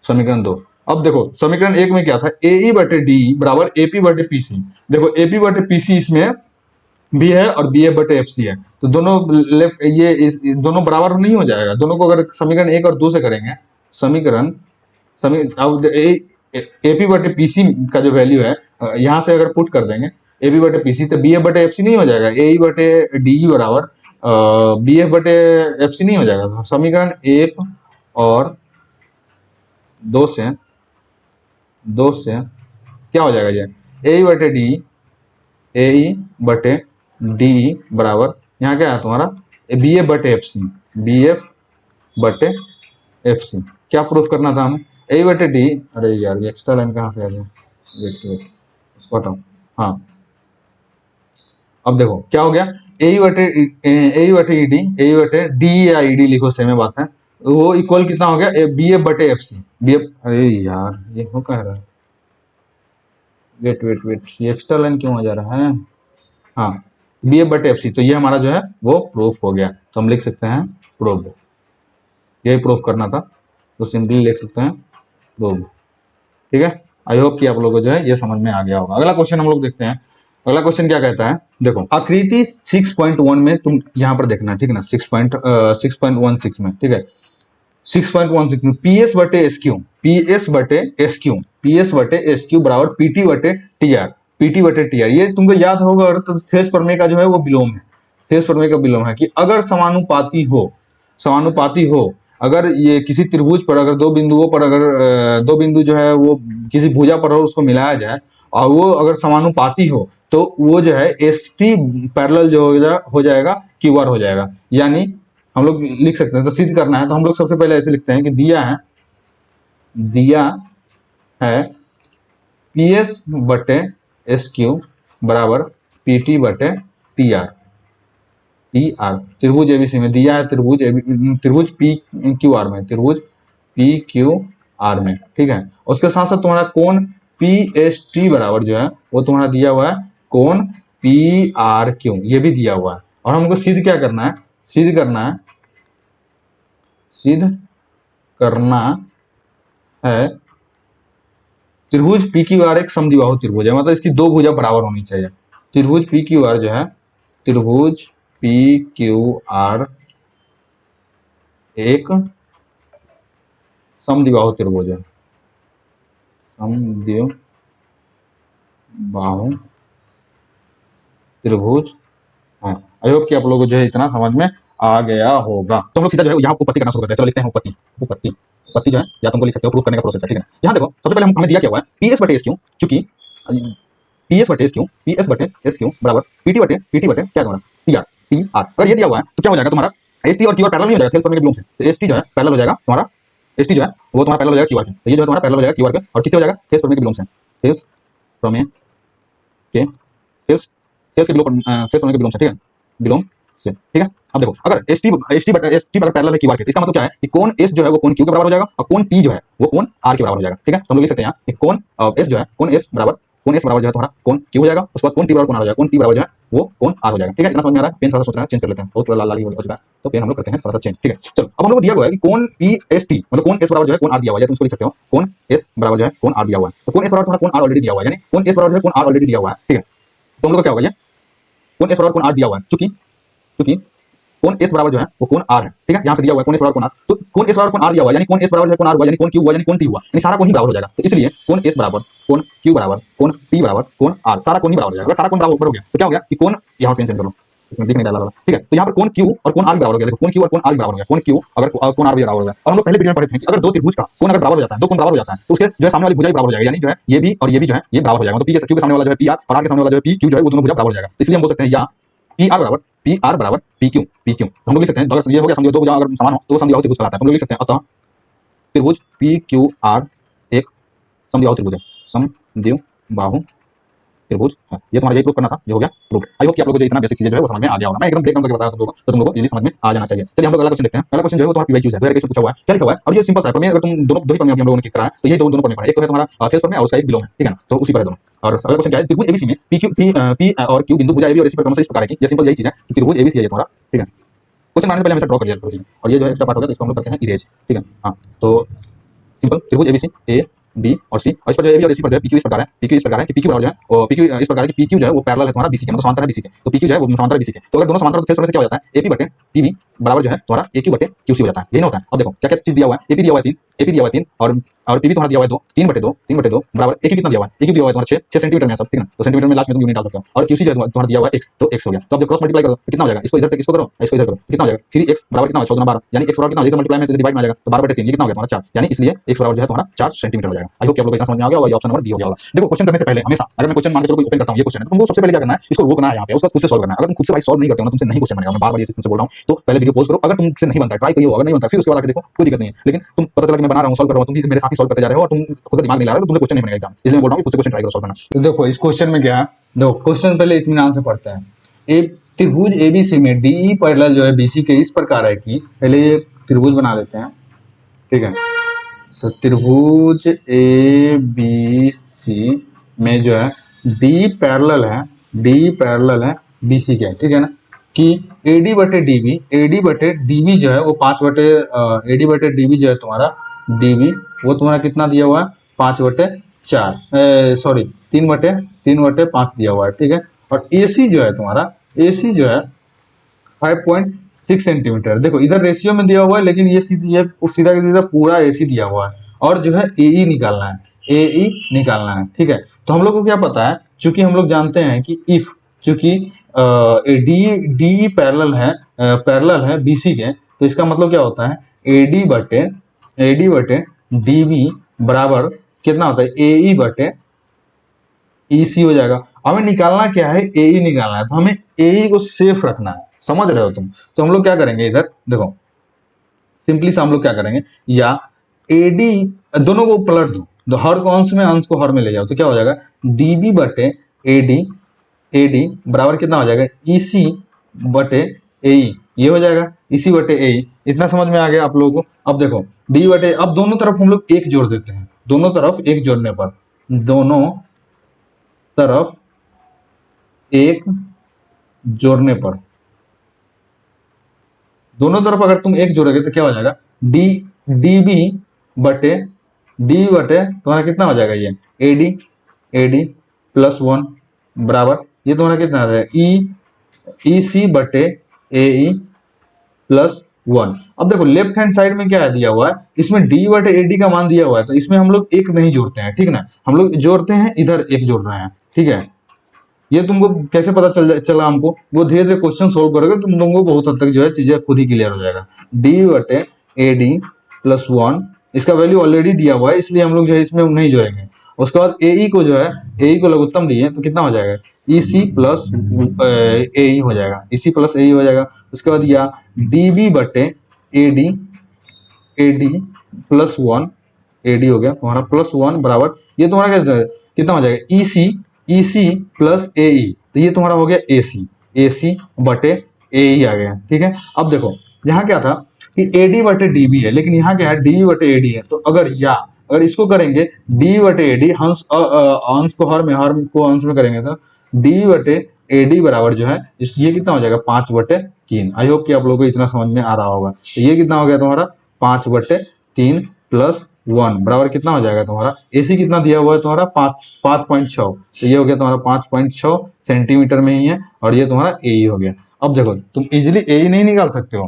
समीकरण 2। अब देखो समीकरण 1 में क्या था, एई बटे डी बराबर एपी बटे पीसी, देखो एपी बटे पीसी इसमें बी है और बी एफ बटे एफ सी है, तो दोनों लेफ्ट ये दोनों बराबर नहीं हो जाएगा। दोनों को अगर समीकरण 1 और 2 से करेंगे, अब एपी बटे पीसी का जो वैल्यू है यहाँ से अगर पुट कर देंगे एपी बटे पीसी, तो बी एफ बटे एफ सी नहीं हो जाएगा, ए बटे डी बराबर बी एफ बटे एफ सी नहीं हो जाएगा। तो समीकरण 1 और 2 से क्या हो जाएगा, ये ए बटे डी, ए बटे डी बराबर यहाँ क्या है तुम्हारा बी एफ बटे एफ सी, बी एफ बटे एफ सी। क्या प्रूफ करना था हमें, ए बटे डी, अरे यार ये एक्स्ट्रा लाइन कहाँ से आ गया, वेट बताओ, हाँ अब देखो क्या हो गया, ए बटे ई डी, ए बटे डी या ई डी लिखो, सेम बात है, वो इक्वल कितना हो गया, बी एफ बटे एफ सी, बी एफ, अरे यार ये हो कह रहा है, वेट ये एक्स्ट्रा लाइन क्यों आ जा रहा है, हाँ बी एफ बटे एफ सी, तो ये हमारा जो है वो प्रूफ हो गया। तो हम लिख सकते हैं प्रूफ, यही प्रूफ करना था, तो सिंपली लिख सकते हैं प्रूव। ठीक है, आई होप कि आप लोगों को जो है ये समझ में आ गया होगा। अगला क्वेश्चन हम लोग देखते हैं। अगला क्वेश्चन क्या कहता है, देखो आकृति 6.1 में तुम यहाँ पर देखना, ठीक है ना, 6.16 में, ठीक है, 6.16 में पीएस बटे एस क्यू, पीएस बटे एस क्यू, पीएस बटे एस क्यू बराबर पीटी बटे टीआर, पीटी बटे टीआर। ये तुमको याद होगा, और तो थेस प्रमेय का जो है वो विलोम है, थेस प्रमेय का विलोम है कि अगर समानुपाती हो, समानुपाती हो, अगर ये किसी त्रिभुज पर अगर दो बिंदुओं पर अगर दो बिंदु जो है वो किसी भुजा पर हो, उसको मिलाया जाए और वो अगर समानुपाती हो, तो वो जो है एस टी पैरेलल जो हो जाएगा क्यू आर हो जाएगा। यानी हम लोग लिख सकते हैं, तो सिद्ध करना है तो हम लोग सबसे पहले ऐसे लिखते हैं कि दिया है पी एस बटे एस क्यू बराबर पी टी बटे टी आर, त्रिभुज एबीसी में दिया है, त्रिभुज पी क्यू आर में, त्रिभुज पी क्यू आर में, ठीक है। उसके साथ साथ तुम्हारा कोण पी एस टी बराबर जो है वो तुम्हारा दिया हुआ है कोण पी आर क्यू, ये भी दिया हुआ है। और हमको सिद्ध क्या करना है, सिद्ध करना है त्रिभुज पी क्यू आर एक समद्विबाहु त्रिभुज है, मतलब इसकी दो भुजा बराबर होनी चाहिए। त्रिभुज पी क्यू आर जो है, त्रिभुज पी क्यू आर एक समद्विबाहु त्रिभुज है, समद्विबाहु त्रिभुज है। आई होप कि आप लोगों को जो है इतना समझ में आ गया होगा। तो हम लोग सीधा जो है यहाँ उपपत्ति करना शुरू करते हैं। चलो लिखते हैं उपपत्ति, उपपत्ति जो है या तुमको लिख सकते हो, प्रूफ करने का प्रोसेस है, ठीक है। यहाँ देखो सबसे पहले हमें दिया क्या हुआ है, पी एस बटे एस क्यू, चूंकि पी एस बटे एस क्यू बराबर पीटी बटे क्या होगा टी आर, अगर ये दिया हुआ है तो क्या हो जाएगा तुम्हारा एस टी और क्यू आर पैरेलल नहीं हो जाएगा, थेल्स प्रमेय के विलोम से। तो एस टी जो है पैरेलल हो जाएगा तुम्हारा, एस टी जो है वो तुम्हारा पैरेलल हो जाएगा क्यू आर के, तो ये जो है तुम्हारा पैरेलल हो जाएगा क्यू आर के, और किससे हो जाएगा, थेल्स प्रमेय के विलोम से, थेल्स प्रमेय के थेल्स प्रमेय के विलोम से, ठीक है, विलोम से, ठीक है। अब देखो अगर एस टी बराबर पैरेलल है क्यू आर के, तो इसका मतलब क्या है कि कोण एस जो है वो कोण क्यू के बराबर हो जाएगा और कोण टी जो है वो कोण आर के बराबर हो जाएगा, ठीक है। तो हम लोग लिख सकते हैं यहाँ कि कोण एस जो है, कोण एस बराबर जो है तुम्हारा कोण क्यू हो जाएगा, उसके बाद कोण टी बराबर कोण आर हो जाएगा, कोण टी बराबर जो है वो कोण आर हो जाएगा, ठीक है। इतना समझ में आ रहा है। पेन थोड़ा सा सोच रहा है चेंज कर लेते हैं, बहुत लाल लाल हो चुका है, तो पेन हम लोग करते हैं थोड़ा सा चेंज, ठीक है। चलो अब हम लोग को दिया हुआ है कि कोण पी एस टी मतलब कोण एस बराबर जो है कोण आर दिया हुआ है, तुम इसको लिख सकते हो कोण एस बराबर जो है कोण आर दिया हुआ है। तो कोण एस बराबर तुम्हारा कोण आर ऑलरेडी दिया हुआ है, यानी कोण एस बराबर जो है कोण आर ऑलरेडी दिया हुआ है, ठीक है। तो हम लोग का क्या होगा, ये कोण एस बराबर कोण आर दिया हुआ है, चूंकि कोण एस बराबर जो है वो कोण आर है, ठीक है। यहाँ से दिया हुआ है कोण एस बराबर कोण आर, तो कोण एस बराबर कोण आर दिया हुआ है, यानी कोण एस बराबर जो है कोण आर हुआ, यानी कोण क्यू हुआ, यानी कोण टी हुआ, यानी सारा कोण ही बराबर हो जाएगा। तो इसलिए कोण एस बराबर कोण क्यू बराबर कोण टी बराबर कोण आर, सारा कोण ही बराबर हो जाएगा। सारा कोण बराबर हो गया तो क्या हो गया कि कोण, यहाँ पेन चेंज कर लो, दिख नहीं डाला, ठीक है। तो यहाँ पर कोण क्यू और कोण आर बराबर हो गया, देखो कोण क्यू और कोण आर बराबर हो गया, कोण क्यू अगर कोण आर बराबर हो गया। और हम लोग पहले वीडियो में पढ़े थे कि अगर दो त्रिभुज का कोण अगर बराबर हो जाता है, दो कोण बराबर हो जाता है, तो उसके जो है सामने वाली भुजा बराबर हो जाएगी, यानी जो है ये भी और ये भी जो है ये बराबर हो जाएगा। तो पी क्यू के सामने वाला जो है पी आर और आर के सामने वाला जो है पी क्यू जो है वो दोनों भुजा बराबर हो जाएगा। इसलिए हम बोल सकते हैं या पी आर बराबर पी क्यू, हम लोग लिख सकते हैं, अगर ये हो गया समझो दो भुजा अगर समान हो तो समद्विबाहु त्रिभुज कहलाता है। हम लोग लिख सकते हैं अतः त्रिभुज पी क्यू आर एक समद्विबाहु त्रिभुज है, समद्विबाहु त्रिभुज है। ये तुम्हारा यही प्रूफ करना था, ये हो गया प्रूफ। आई होप कि आप लोगों को इतना बेसिक चीजें जो है वो समझ में आ गया होगा। मैं एकदम ब्रेक डाउन करके बताया तुम लोगों को, तो तुम लोगों को इजीली समझ में आ जाना चाहिए। चलिए हम लोग अगला क्वेश्चन देखते हैं। अगला क्वेश्चन जो है वो तुम्हारा पीवाईक्यू है, 2021 में पूछा हुआ है। क्या लिखा हुआ है, और ये सिंपल सा है प्रमेय, अगर तुम दोनों दो ही प्रमेय हम लोगों ने किया है तो ये दोनों प्रमेय है, एक तो है तुम्हारा थेल्स प्रमेय और उसका एक विलोम है, ठीक है ना। तो उसी पर है दोनों। और अगला क्वेश्चन क्या है, त्रिभुज एबीसी में पी और क्यू बिंदु भुजा एबी और इसी प्रकार से इस प्रकार है कि ये सिंपल यही चीज है कि त्रिभुज एबीसी है ये तुम्हारा, ठीक है। क्वेश्चन बनाने से पहले हमेशा ड्रॉ कर लिया करो, और ये जो है एक्स्ट्रा पार्ट हो गया तो इसको हम लोग करते हैं इरेज, ठीक है। हाँ तो सिंपल त्रिभुज एबीसी ए बी और सी, और इस पर जो ए और इसी पर जो है पीक्यू इस प्रकार है, पीक्यू इस प्रकार है कि पीक्यू बराबर जो है और पीक्यू इस प्रकार है कि पीक्यू जो है वो पैरेलल है तुम्हारा बीसी के, मतलब समांतर है बीसी के, तो पीक्यू जो है वो समांतर है बीसी के। तो अगर दोनों समांतर तो थेल्स प्रमेय से क्या हो जाता है, एपी बटे पीबी बराबर जो है तुम्हारा एक्यू बटे क्यूसी हो जाता है, यही ना होता है। अब देखो क्या क्या चीज दिया हुआ है, एपी दिया हुआ है 3, एपी दिया हुआ है 3 और पीबी तुम्हारा दिया हुआ है 2, 3/2 बराबर एक्यू कितना दिया हुआ है, एक्यू दिया हुआ है तुम्हारा 6 सेंटीमीटर में सब, ठीक है। तो सेंटीमीटर में लास्ट में तुम यूनिट डाल सकते हो, और क्यूसी जो है तुम्हारा दिया हुआ है x, तो x हो गया। तो अब जब क्रॉस मल्टीप्लाई करो तो कितना हो जाएगा, इसको इधर से इसको करो, इसको इधर करो, कितना हो जाएगा 3x बराबर कितना हो 14 12, यानी x बराबर कितना हो जाएगा मल्टीप्लाई में तो डिवाइड में आ जाएगा, तो 12/3 ये कितना हो गया तुम्हारा 4, यानी इसलिए x बराबर जो है तुम्हारा 4 सेंटीमीटर हो जाएगा। आई होप कि आप लोगों को इतना समझ में आ गया होगा। ये ऑप्शन नंबर डी हो गया। देखो क्वेश्चन करने से पहले हमेशा अगर मैं क्वेश्चन मान के चलो ओपन करता हूं, ये क्वेश्चन है तो तुमको सबसे पहले क्या करना है, इसको रोकना है यहाँ पे, उसका खुद से सॉल्व करना है। अगर तुम खुद से भाई सॉल्व नहीं करते हो ना, तुमसे नहीं क्वेश्चन बनेगा। मैं बार-बार ये चीज तुमसे बोल रहा हूं, तो पहले वीडियो पॉज करो, अगर तुमसे नहीं बनता है ट्राई करिए, अगर नहीं बनता फिर उसके बाद आके देखो, कोई दिक्कत नहीं है। लेकिन तुम पता चला कि मैं बना रहा हूं, सॉल्व कर रहा हूं, तुम भी मेरे साथ ही सॉल्व करते जा रहे हो और तुम खुद से दिमाग नहीं लगा रहे हो, तो तुमसे क्वेश्चन नहीं बनेगा एग्जाम। इसलिए मैं बोल रहा हूं कि खुद से क्वेश्चन ट्राई करो सॉल्व करना। तो देखो इस क्वेश्चन में क्या है, देखो क्वेश्चन पहले इत्मीनान से पढ़ते हैं। एक त्रिभुज एबीसी में डीई पैरेलल जो है बीसी के इस प्रकार है कि पहले ये त्रिभुज बना लेते हैं, ठीक है। तो त्रिभुज ए बी सी में जो है डी पैरेलल है, डी पैरेलल है बीसी के, ठीक है ना। कि एडी बटे डीबी जो है वो 5 बटे एडी बटे डीबी जो है तुम्हारा डीबी वो तुम्हारा कितना दिया हुआ है 5/4 सॉरी 3/5 दिया हुआ है, ठीक है। और एसी जो है तुम्हारा एसी जो है 5.6 सेंटीमीटर। देखो इधर रेशियो में दिया हुआ है, लेकिन ये सीधा का सीधा पूरा एसी दिया हुआ है। और जो है एई निकालना है, एई निकालना है, ठीक है। तो हम लोग को क्या पता है, चूंकि हम लोग जानते हैं कि इफ चूंकि डी पैरेलल है बीसी के, तो इसका मतलब क्या होता है एडी बटे डीबी बराबर कितना होता है एई बटे ईसी हो जाएगा। हमें निकालना क्या है, एई निकालना है, तो हमें एई को सेफ रखना है, समझ रहे हो तुम। तो हम लोग क्या करेंगे, इधर देखो सिंपली से हम लोग क्या करेंगे, या एडी दोनों को पलट दो हर को अंश को हर में ले जाओ, तो क्या हो जाएगा डीबी बटे एडी बराबर कितना हो जाएगा ईसी बटे एई, ये हो जाएगा इसी बटे एई। इतना समझ में आ गया आप लोगों को। अब देखो डी बटे, अब दोनों तरफ हम लोग एक जोड़ देते हैं, दोनों तरफ एक जोड़ने पर दोनों तरफ एक जोड़ने पर दोनों तरफ अगर तुम एक जोड़ोगे तो क्या हो जाएगा डीबी बटे तुम्हारा कितना हो जाएगा ये एडी +1 बराबर ये तुम्हारा कितना आ जाएगा ई सी बटे एई +1। अब देखो लेफ्ट हैंड साइड में क्या दिया हुआ है, इसमें डी बटे एडी का मान दिया हुआ है, तो इसमें हम लोग एक नहीं जोड़ते हैं, ठीक ना, हम लोग जोड़ते हैं इधर एक जोड़ रहे हैं, ठीक है। ये तुमको कैसे पता चला हमको, वो धीरे धीरे क्वेश्चन सोल्व करोगे तुम तुमको बहुत हद तक जो है चीजें खुद ही क्लियर हो जाएगा। डी बटे एडी +1 इसका वैल्यू ऑलरेडी दिया हुआ है, इसलिए हम लोग जो है इसमें नहीं जोड़ेंगे। उसके बाद एई को जो है एई को लघुत्तम लिए तो कितना हो जाएगा ईसी प्लस एई हो जाएगा, ईसी प्लस एई हो जाएगा। उसके बाद या डीबी बटे एडी +1 एडी हो गया तुम्हारा +1 बराबर ये तुम्हारा कितना हो जाएगा ईसी प्लस एई, तो ये तुम्हारा हो गया एसी बटे एई आ गया, ठीक है। अब देखो यहाँ क्या था कि एडी बटे डीबी है, लेकिन यहाँ क्या है डीबी बटे एडी है, तो अगर इसको करेंगे डी बटे एडी अंश को हर को अंश में करेंगे तो डी बटे एडी बराबर जो है ये कितना हो जाएगा 5/3। आई होप कि आप लोगों को इतना समझ में आ रहा होगा। तो ये कितना हो गया तुम्हारा 5/3 +1 बराबर कितना हो जाएगा तुम्हारा एसी कितना दिया हुआ है तुम्हारा 5.6, तो ये हो गया तुम्हारा 5.6 सेंटीमीटर में ही है, और ये तुम्हारा एई हो गया। अब देखो तुम इजिली एई नहीं निकाल सकते हो,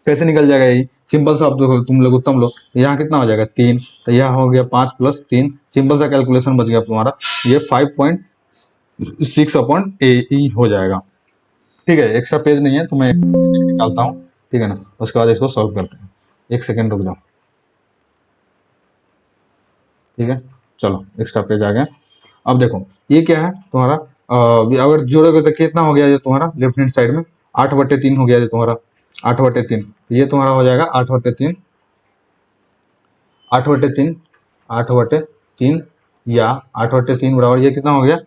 कैसे निकल जाएगा एई, सिंपल सा। अब देखो तुम लोग उत्तम लो, यहाँ कितना हो जाएगा 3, तो यहाँ हो गया 5 + 3, सिंपल सा कैलकुलेशन बच गया तुम्हारा, ये 5.6 अपॉन एई हो जाएगा, ठीक है। एक्स्ट्रा पेज नहीं है तो मैं निकालता हूँ, ठीक है ना, उसके बाद इसको सॉल्व करते हैं। 1 सेकेंड रुक जाओ, ठीक है। चलो एक्स्ट्रा पेज आ गया। अब देखो ये क्या है तुम्हारा अगर जोड़ोगे तो कितना हो गया ये तुम्हारा लेफ्ट हैंड साइड में 8/3 हो गया ये तुम्हारा 8/3, तो ये तुम्हारा हो जाएगा 8/3 या 8/3 बराबर ये कितना हो गया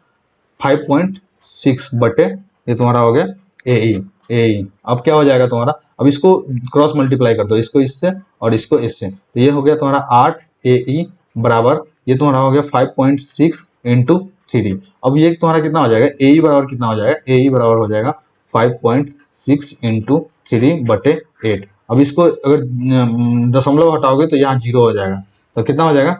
5.6 बटे ये तुम्हारा हो गया एई। अब क्या हो जाएगा तुम्हारा, अब इसको क्रॉस मल्टीप्लाई कर दो, इसको इससे और इसको इससे, तो ये हो गया तुम्हारा 8 एई बराबर ये तुम्हारा हो गया 5.6 × 3। अब ये तुम्हारा कितना हो जाएगा एई बराबर कितना हो जाएगा एई बराबर हो जाएगा 5.6 × 3/8। अब इसको अगर दशमलव हटाओगे तो यहाँ 0 हो जाएगा, तो कितना हो जाएगा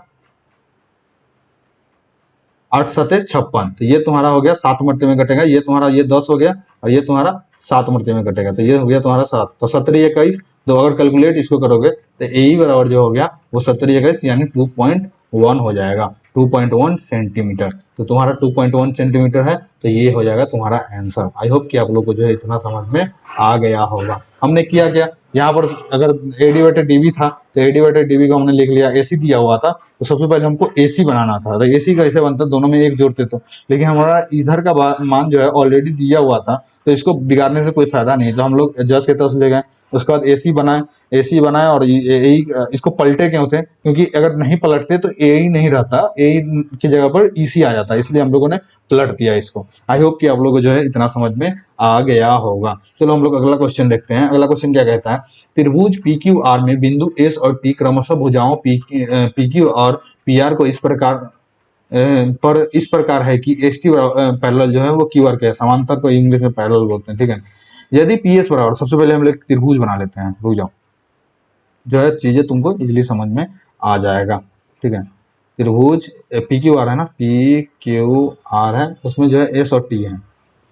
8 × 7 = 56, तो ये तुम्हारा हो गया 7 मरते में कटेगा, ये तुम्हारा ये 10 हो गया और ये तुम्हारा 7 मरते में कटेगा, तो ये हो गया तुम्हारा 7, तो 17 21 तो अगर कैलकुलेट इसको करोगे तो एई बराबर जो हो गया वो 17 21 यानी 2.1 हो जाएगा, 2.1 सेंटीमीटर। तो तुम्हारा 2.1 सेंटीमीटर है, तो ये हो जाएगा तुम्हारा आंसर। आई होप कि आप लोग को जो है इतना समझ में आ गया होगा। हमने किया क्या, यहाँ पर अगर एडी बटे डीबी था तो एडी बटे डीबी को हमने लिख लिया, एसी दिया हुआ था तो सबसे पहले हमको एसी बनाना था, तो एसी कैसे बनता, दोनों में एक जोड़ते तो, लेकिन हमारा इधर का मान जो है ऑलरेडी दिया हुआ था, तो इसको बिगाड़ने से कोई फायदा नहीं, तो हम लोग जस के तस ले गए। उसके बाद एसी बनाए और इसको पलटे क्यों थे, क्योंकि अगर नहीं पलटते तो एई नहीं रहता, एई की जगह पर ईसी आ जाता, इसलिए हम लोगों ने पलट दिया इसको। आई होप कि आप लोगों को जो है इतना समझ में आ गया होगा। चलो हम लोग अगला क्वेश्चन देखते हैं। अगला क्वेश्चन क्या कहता है, त्रिभुज PQR में बिंदु एस और टी क्रमशः भुजाओं PQ और PR को इस प्रकार है कि ST पैरेलल जो है वो QR के समांतर को इंग्लिश में पैरेलल बोलते हैं, ठीक है। यदि पी एस बराबर, सबसे पहले हम लोग त्रिभुज बना लेते हैं, रुक जाओ, जो है चीजें तुमको इजीली समझ में आ जाएगा, ठीक है। त्रिभुज पी क्यू आर है ना, पी क्यू आर है, उसमें जो है एस और टी है,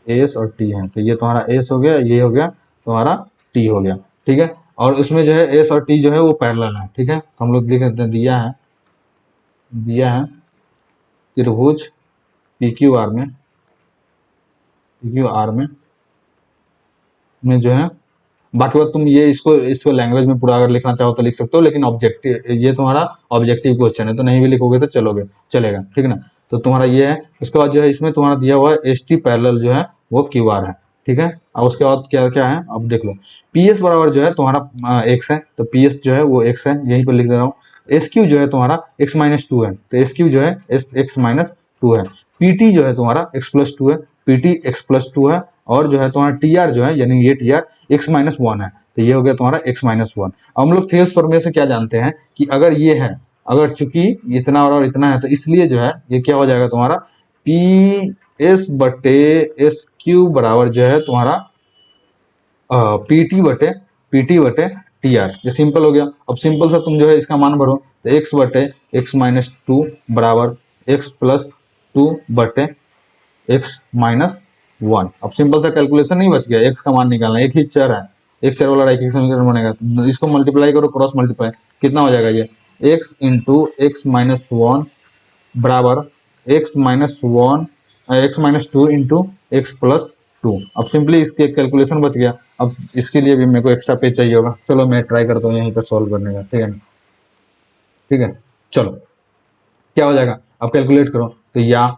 एस और टी है, तो ये तुम्हारा एस हो गया, ये हो गया तुम्हारा टी हो गया, ठीक है। और उसमें जो है एस और टी जो है वो पैरेलल है, ठीक है। तो हम लोग लिख देते हैं, दिया है त्रिभुज पी क्यू आर में जो है, बाकी बात तुम ये इसको लैंग्वेज में पूरा अगर लिखना चाहो तो लिख सकते हो, लेकिन ऑब्जेक्टिव, ये तुम्हारा ऑब्जेक्टिव क्वेश्चन है, तो नहीं भी लिखोगे तो चलेगा, ठीक है ना। तो तुम्हारा ये है, उसके बाद जो है इसमें तुम्हारा दिया हुआ है एस टी पैरेलल जो है वो क्यू आर है, ठीक है। और उसके बाद क्या क्या है अब देख लो, पी एस बराबर जो है तुम्हारा एक्स है, तो पी एस जो है वो एक्स है, यहीं पर लिख दे रहा हूँ। एस क्यू जो है तुम्हारा एक्स माइनस टू है, तो एस क्यू जो है एक्स माइनस टू है। पीटी जो है तुम्हारा एक्स प्लस टू है, पीटी एक्स प्लस टू है। और जो है तुम्हारा टी आर जो है, यानी ये T R x minus one है, तो ये हो गया तुम्हारा एक्स माइनस वन। हम लोग थेल्स प्रमेय से क्या जानते हैं कि अगर ये है, अगर चूंकि इतना और इतना है, तो इसलिए जो है ये क्या हो जाएगा तुम्हारा पी एस बटे एस क्यू बराबर जो है तुम्हारा पीटी बटे टी आर। ये सिंपल हो गया। अब सिंपल सा तुम जो है इसका मान भरो, तो एक्स बटे एक्स माइनस टू बराबर एक्स प्लस टू बटे एक्स माइनस वन। अब सिंपल सा कैलकुलेशन नहीं बच गया, एक्स का मान निकालना, एक ही चर है, एक चर वाला एक ही समीकरण बनेगा, तो इसको मल्टीप्लाई करो, क्रॉस मल्टीप्लाई, कितना हो जाएगा ये x into x minus one बराबर x minus two into x plus two. अब सिंपली इसके कैलकुलेशन बच गया। अब इसके लिए भी मेरे को एक्स्ट्रा पेज चाहिए होगा, चलो मैं ट्राई करता हूँ यहीं पर सॉल्व करने का, ठीक है ना, ठीक है। चलो क्या हो जाएगा, अब कैलकुलेट करो, तो या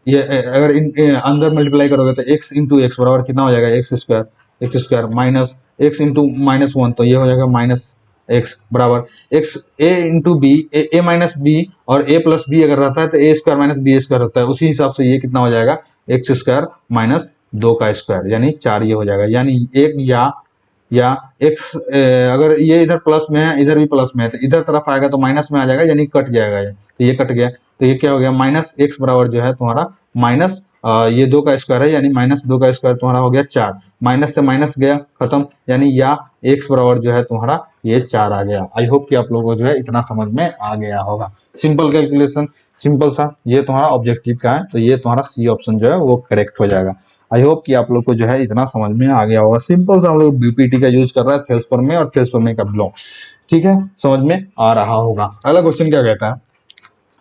ये अगर अंदर मल्टीप्लाई करोगे तो x इंटू एक्स बराबर कितना हो जाएगा x square minus x into minus one, तो ये हो जाएगा माइनस एक्स बराबर एक्स ए इंटू बी, ए माइनस बी और ए प्लस बी अगर रहता है तो ए स्क्वायर माइनस बी स्क्वायर होता है, उसी हिसाब से ये कितना हो जाएगा एक्स स्क्वायर माइनस दो का स्क्वायर, यानी चार ये हो जाएगा। यानी एक या एक्स अगर ये इधर प्लस में है, इधर भी प्लस में है, तो इधर तरफ आएगा तो माइनस में आ जाएगा, यानी कट जाएगा ये, तो ये कट गया, तो ये क्या हो गया माइनस एक्स बराबर जो है तुम्हारा माइनस ये दो का स्क्वायर है, यानी माइनस दो का स्क्वायर तुम्हारा हो गया चार, माइनस से माइनस गया खत्म, यानी या एक्स बराबर जो है तुम्हारा ये चार आ गया। आई होप कि आप लोगों को जो है इतना समझ में आ गया होगा। सिंपल कैलकुलेशन, सिंपल सा, ये तुम्हारा ऑब्जेक्टिव का है, तो ये तुम्हारा सी ऑप्शन जो है वो करेक्ट हो जाएगा। आई होप कि आप लोग को जो है इतना समझ में आ गया होगा। सिंपल सा हम लोग बीपीटी का यूज कर रहा है थेल्स प्रमेय और थेल्स प्रमेय का बिलोंग, ठीक है, समझ में आ रहा होगा। अगला क्वेश्चन क्या कहता है,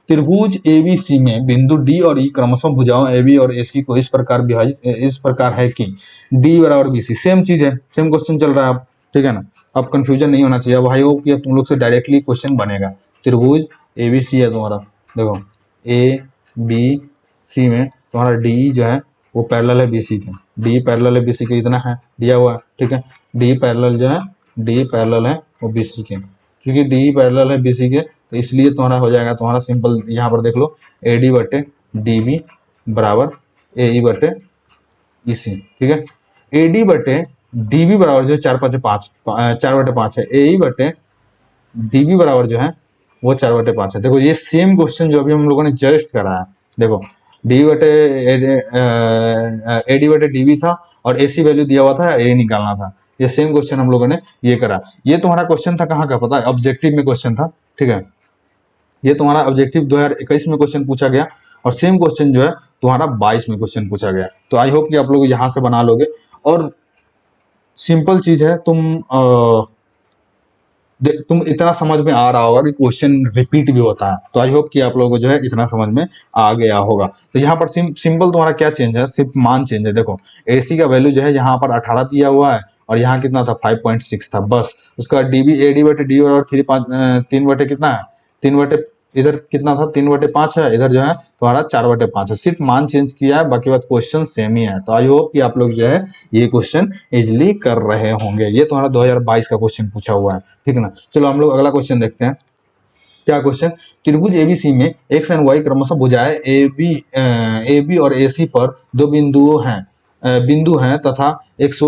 त्रिभुज एबीसी में बिंदु डी और ई क्रमशः भुजाओं एबी और एसी को इस प्रकार है कि डी बराबर बीसी। सेम चीज है, सेम क्वेश्चन चल रहा है अब, ठीक है ना। अब कंफ्यूजन नहीं होना चाहिए। अब आई होप कि तुम लोग से डायरेक्टली क्वेश्चन बनेगा। त्रिभुज एबीसी है तुम्हारा, देखो ए बी सी में तुम्हारा डी जो है वो पैरेलल है बीसी के, डी पैरेलल है बीसी के, इतना है दिया हुआ है, ठीक है। डी पैरेलल जो है, डी पैरेलल है वो बीसी के, क्योंकि डी पैरेलल है बीसी के, तो इसलिए तुम्हारा हो जाएगा तुम्हारा सिंपल, यहाँ पर देख लो ए डी बटे डी बी बराबर ए ई बटे ई सी, ठीक है। ए डी बटे डी बी बराबर जो है चार बटे पाँच है, ए ई बटे डी बी बराबर जो है वो चार बटे पाँच है। देखो ये सेम क्वेश्चन जो अभी हम लोगों ने जस्ट करा है, देखो डी बटे ए डी बटे डी बी था और ए सी वैल्यू दिया हुआ था, ए निकालना था। ये सेम क्वेश्चन हम लोगों ने ये करा। ये तुम्हारा क्वेश्चन था कहाँ का पता है, ऑब्जेक्टिव में क्वेश्चन था, ठीक है। ये तुम्हारा ऑब्जेक्टिव 2021 में क्वेश्चन पूछा गया और सेम क्वेश्चन जो है तुम्हारा 22 में क्वेश्चन पूछा गया। तो आई होप कि आप लोग यहाँ से बना लोगे। और सिंपल चीज है, तुम इतना समझ में आ रहा होगा कि क्वेश्चन रिपीट भी होता है। तो आई होप कि आप लोगों को जो है इतना समझ में आ गया होगा। तो यहाँ पर सिंपल तुम्हारा क्या चेंज है, सिर्फ मान चेंज है। देखो एसी का वैल्यू जो है यहाँ पर 18 दिया हुआ है और यहाँ कितना था 5.6 था बस। उसका डीबी एडी बटे डी और तीन बटे कितना है, तीन बटे इधर कितना था 3/5 है, इधर जो है तुम्हारा 4/5 है। सिर्फ मान चेंज किया है, बाकी बात क्वेश्चन सेम ही है। तो आई होप कि आप लोग जो है ये क्वेश्चन इजिली कर रहे होंगे। ये तुम्हारा 2022 का क्वेश्चन पूछा हुआ है, ठीक है ना। चलो हम लोग अगला क्वेश्चन देखते हैं। क्या क्वेश्चन, त्रिभुज एबीसी में एक्स एंड वाई क्रमशः भुजाएं ए बी और ए सी पर दो बिंदु हैं तथा एक्स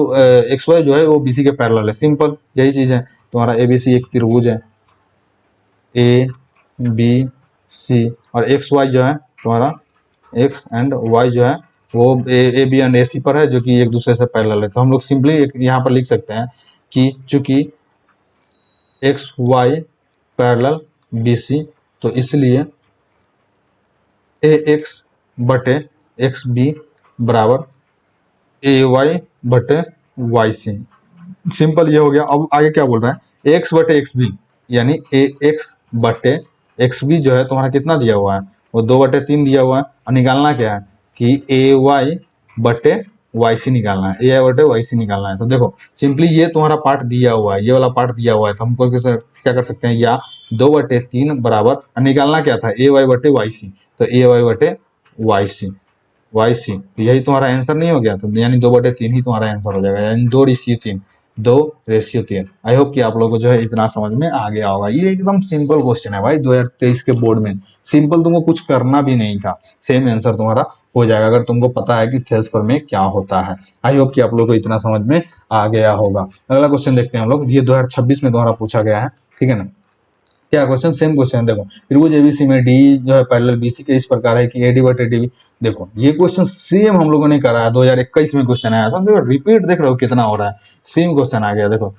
वाई जो है वो बीसी के पैरेलल है। सिंपल यही चीज है, तुम्हारा एबीसी एक त्रिभुज है, ए बी सी, और एक्स वाई जो है तुम्हारा एक्स एंड वाई जो है वो ए बी एंड ए सी पर है, जो कि एक दूसरे से पैरेलल है। तो हम लोग सिंपली यहाँ पर लिख सकते हैं कि चूंकि X Y parallel B C, तो इसलिए ए एक्स बटे एक्स बी बराबर ए वाई बटे वाई सी। सिंपल ये हो गया। अब आगे क्या बोल रहा है, एक्स बटे एक्स बी, यानी ए एक्स बटे एक्स बी जो है तुम्हारा कितना दिया हुआ है, वो 2/3 दिया हुआ है। और निकालना क्या है कि ए वाई बटे वाई सी निकालना है, ए वाई बटे वाई सी निकालना है। तो देखो सिंपली ये तुम्हारा पार्ट दिया हुआ है, ये वाला पार्ट दिया हुआ है, तो हमको क्या कर सकते हैं, या 2/3 बराबर, निकालना क्या था, ए वाई बटे वाई सी, तो ए वाई बटे वाई सी, यही तुम्हारा आंसर नहीं हो गया। तो यानी 2/3 ही तुम्हारा आंसर हो जाएगा, यानी 2:3। आई होप कि आप लोगों को जो है इतना समझ में आ गया होगा। ये एकदम सिंपल क्वेश्चन है भाई, 2023 के बोर्ड में सिंपल, तुमको कुछ करना भी नहीं था, सेम आंसर तुम्हारा हो जाएगा अगर तुमको पता है कि थेल्स प्रमेय क्या होता है। आई होप कि आप लोगों को इतना समझ में आ गया होगा। अगला क्वेश्चन देखते हैं हम लोग, ये 2026 में तुम्हारा पूछा गया है, ठीक है ना। क्या क्वेश्चन, सेम क्वेश्चन है। देखो त्रिभुज एबीसी में डी जो है पैरेलल बीसी के इस प्रकार है कि एडी बटे डीबी। देखो ये क्वेश्चन सेम हम लोगों ने करा है, 2021 में क्वेश्चन आया था। देखो रिपीट देख रहे हो कितना हो रहा है, सेम क्वेश्चन आ गया। देखो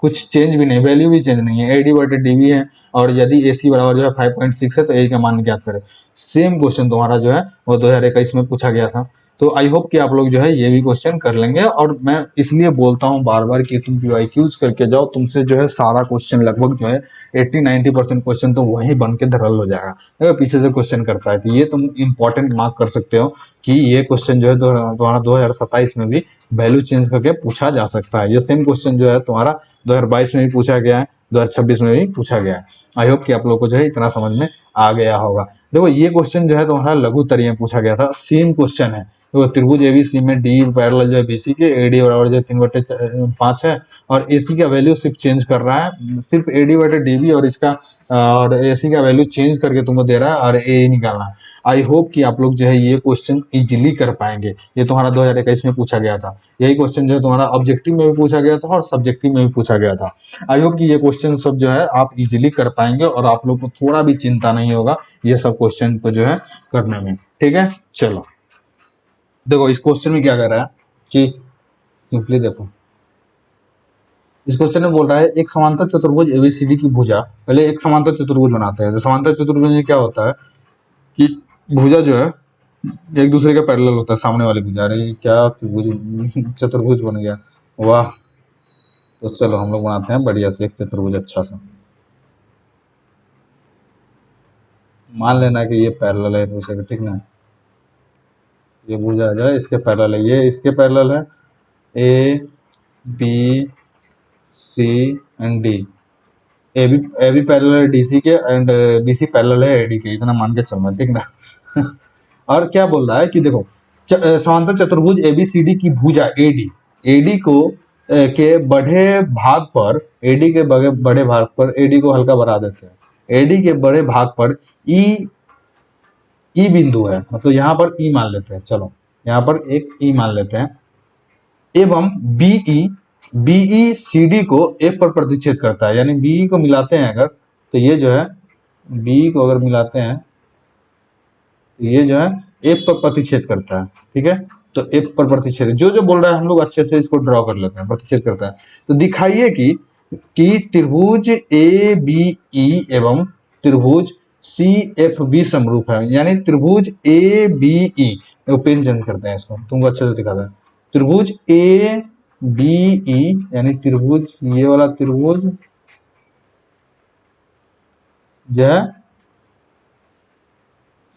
कुछ चेंज भी नहीं, वैल्यू भी चेंज नहीं है, एडी बटे डीबी है, और यदि एसी बराबर जो है 5.6 है तो ए का मान ज्ञात करें। सेम क्वेश्चन तुम्हारा जो है वो 2021 में पूछा गया था। तो आई होप कि आप लोग जो है ये भी क्वेश्चन कर लेंगे। और मैं इसलिए बोलता हूँ बार बार कि तुम PYQs करके जाओ, तुमसे जो है सारा क्वेश्चन लगभग जो है 80-90% क्वेश्चन तो वही बन के धरल हो जाएगा। अगर पीछे से क्वेश्चन करता है तो ये तुम इंपॉर्टेंट मार्क कर सकते हो कि ये क्वेश्चन जो है तुम्हारा 2027 में भी वैल्यू चेंज करके पूछा जा सकता है। ये सेम क्वेश्चन जो है तुम्हारा 2022 में भी पूछा गया है, 2026 में भी पूछा गया है। आई होप कि आप लोग को जो है इतना समझ में आ गया होगा। देखो ये क्वेश्चन जो है तुम्हारा लघु तरीय में पूछा गया था, सेम क्वेश्चन है। तो त्रिभुज एबीसी में डी पैरेलल जो है बीसी के, एडी बराबर जो है 3/5 है, और एसी का वैल्यू सिर्फ चेंज कर रहा है, सिर्फ एडी बटे डीबी और इसका और एसी का वैल्यू चेंज करके तुमको दे रहा है और ए निकालना है। आई होप कि आप लोग जो है ये क्वेश्चन इजीली कर पाएंगे। ये तुम्हारा 2021 में पूछा गया था। यही क्वेश्चन जो है तुम्हारा ऑब्जेक्टिव में भी पूछा गया था और सब्जेक्टिव में भी पूछा गया था। आई होप कि ये क्वेश्चन सब जो है आप इजीली कर पाएंगे और आप लोग को थोड़ा भी चिंता नहीं होगा ये सब क्वेश्चन को जो है करने में। ठीक है, चलो देखो इस क्वेश्चन में क्या कर रहा है कि सिंपली देखो, इस क्वेश्चन में बोल रहा है एक समांतर चतुर्भुज एबीसीडी की भुजा, पहले एक समांतर चतुर्भुज बनाते हैं। तो समांतर चतुर्भुज में क्या होता है कि भुजा जो है एक दूसरे के पैरेलल होता है, सामने वाली भुजा। अरे क्या चतुर्भुज बन गया, वाह। तो चलो हम लोग बनाते हैं बढ़िया से एक चतुर्भुज अच्छा सा। मान लेना कि ये पैरेलल है एक दूसरे के, ठीक ना। ये भुजा आ जाए, इसके पैरेलल है, ये इसके पैरेलल है, A B C and D. A B parallel है डीसी के एंड बीसी पैरेलल है एडी के, इतना मान के चलना, ठीक ना। और क्या बोल रहा है कि देखो समांतर चतुर्भुज एबीसीडी की भुजा एडी को के बड़े भाग पर, एडी के बड़े भाग पर, एडी को हल्का बढ़ा देते हैं, एडी के बड़े भाग पर ई बिंदु है, मतलब यहाँ पर ई मान लेते हैं, चलो यहाँ पर एक ई मान लेते हैं, एवं बीई सीडी को एफ पर प्रतिच्छेद करता है। यानी बीई को मिलाते हैं अगर, तो ये जो है बीई को अगर मिलाते हैं तो ये जो है एफ पर प्रतिच्छेद करता है, ठीक है। तो एफ पर प्रतिच्छेद जो बोल रहा है हम लोग अच्छे से इसको ड्रॉ कर लेते हैं, प्रतिच्छेद करता है। तो दिखाइए कि त्रिभुज ए बी ई एवं त्रिभुज सी एफ बी समरूप है। यानी त्रिभुज A B E, pen change करते हैं इसको, तुमको अच्छे से दिखाता है। त्रिभुज ए बी ई यानी त्रिभुज, ये वाला त्रिभुज जो है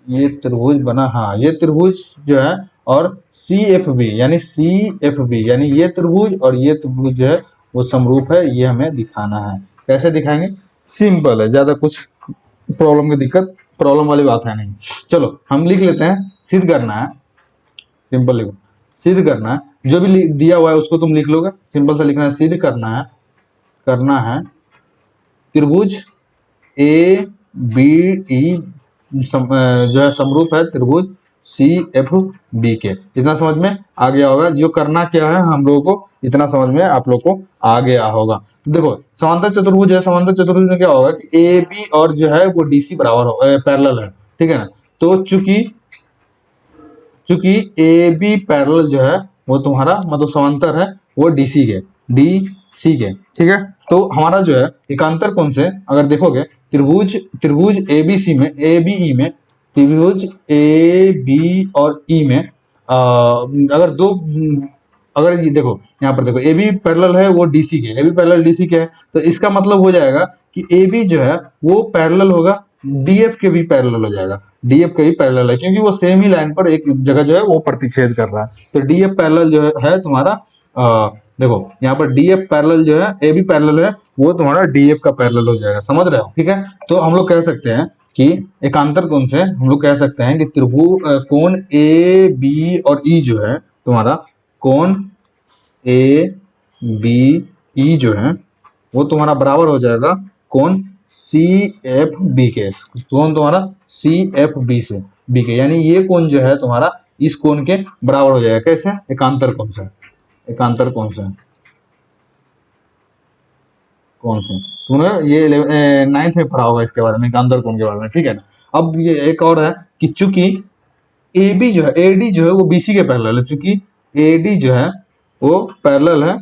ये त्रिभुज बना, हाँ ये त्रिभुज जो है, और सी एफ बी यानी ये त्रिभुज और ये त्रिभुज जो है वो समरूप है, ये हमें दिखाना है। कैसे दिखाएंगे, सिंपल है, ज्यादा कुछ प्रॉब्लम वाली बात है नहीं। चलो हम लिख लेते हैं, सिद्ध करना है, सिंपल लिखो, सिद्ध करना है, जो भी दिया हुआ है उसको तुम लिख लोगे, सिंपल सा लिखना है। सिद्ध करना है त्रिभुज ए बी ई जो है समरूप है त्रिभुज सी एफ बी के। इतना समझ में आ गया होगा। जो करना क्या है हम लोगों को, इतना समझ में आप लोग को आ गया होगा। तो देखो समांतर चतुर्भुज है, समांतर चतुर्भुज में क्या होगा कि ए बी और जो है वो डीसी बराबर हो पैरेलल है, ठीक है ना। तो चूंकि चूंकि ए बी पैरेलल जो है वो तुम्हारा मतलब समांतर है वो डीसी के, ठीक है। तो हमारा जो है एकांतर कोण से अगर देखोगे त्रिभुज एबीसी में एबीई में त्रिभुज ए बी और ई में अगर दो अगर ये देखो यहाँ पर देखो ए बी पैरेलल है वो डीसी के, ए बी पैरेलल डीसी के है, तो इसका मतलब हो जाएगा कि ए बी जो है वो पैरेलल होगा डीएफ के भी पैरेलल हो जाएगा, डीएफ के भी पैरेलल है क्योंकि वो सेम ही लाइन पर एक जगह जो है वो प्रतिच्छेद कर रहा है। तो डीएफ पैरेलल जो है तुम्हारा देखो यहाँ पर डीएफ पैरेलल जो है ए बी पैरेलल है वो तुम्हारा डीएफ का पैरेलल हो जाएगा, समझ रहे हो, ठीक है। तो हम लोग कह सकते हैं कि एकांतर कोण से हम लोग कह सकते हैं कि त्रिभुज कोण ए बी और ई जो है तुम्हारा कोण ए बी ई जो है वो तुम्हारा बराबर हो जाएगा कोण सी एफ बी के, कोण तुम्हारा सी एफ बी से बी के, यानी ये कोण जो है तुम्हारा इस कोण के बराबर हो जाएगा। कैसे? एकांतर कोण से, एकांतर कोण से, कौन से तुमने ये 9th में पढ़ा होगा इसके बारे में, एकांतर कोण के बारे में, ठीक है ना। अब ये एक और है कि चूंकि ए बी जो है एडी जो है वो बीसी के पैरेलल है, चूंकि एडी जो है वो पैरेलल है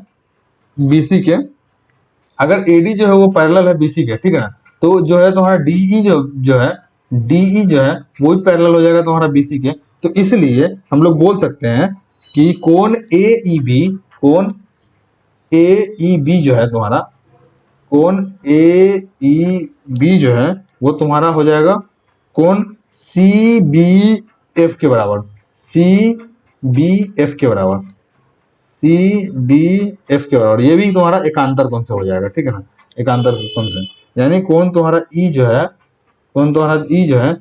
बीसी के, अगर एडी जो है वो पैरेलल है बीसी के, ठीक है ना, तो जो है तुम्हारा डीई जो है डीई जो है वो भी पैरेलल हो जाएगा तुम्हारा बीसी के। तो इसलिए हम लोग बोल सकते हैं कि कोण कोण ए ई बी जो है तुम्हारा कोण ए ई बी जो है वो तुम्हारा हो जाएगा कोण सी बी एफ के बराबर, सी बी एफ के बराबर, सी बी एफ के बराबर, ये भी तुम्हारा एकांतर कोण से हो जाएगा, ठीक है ना, एकांतर कोण से, यानी कोण तुम्हारा ई जो है, कोण तुम्हारा ई जो है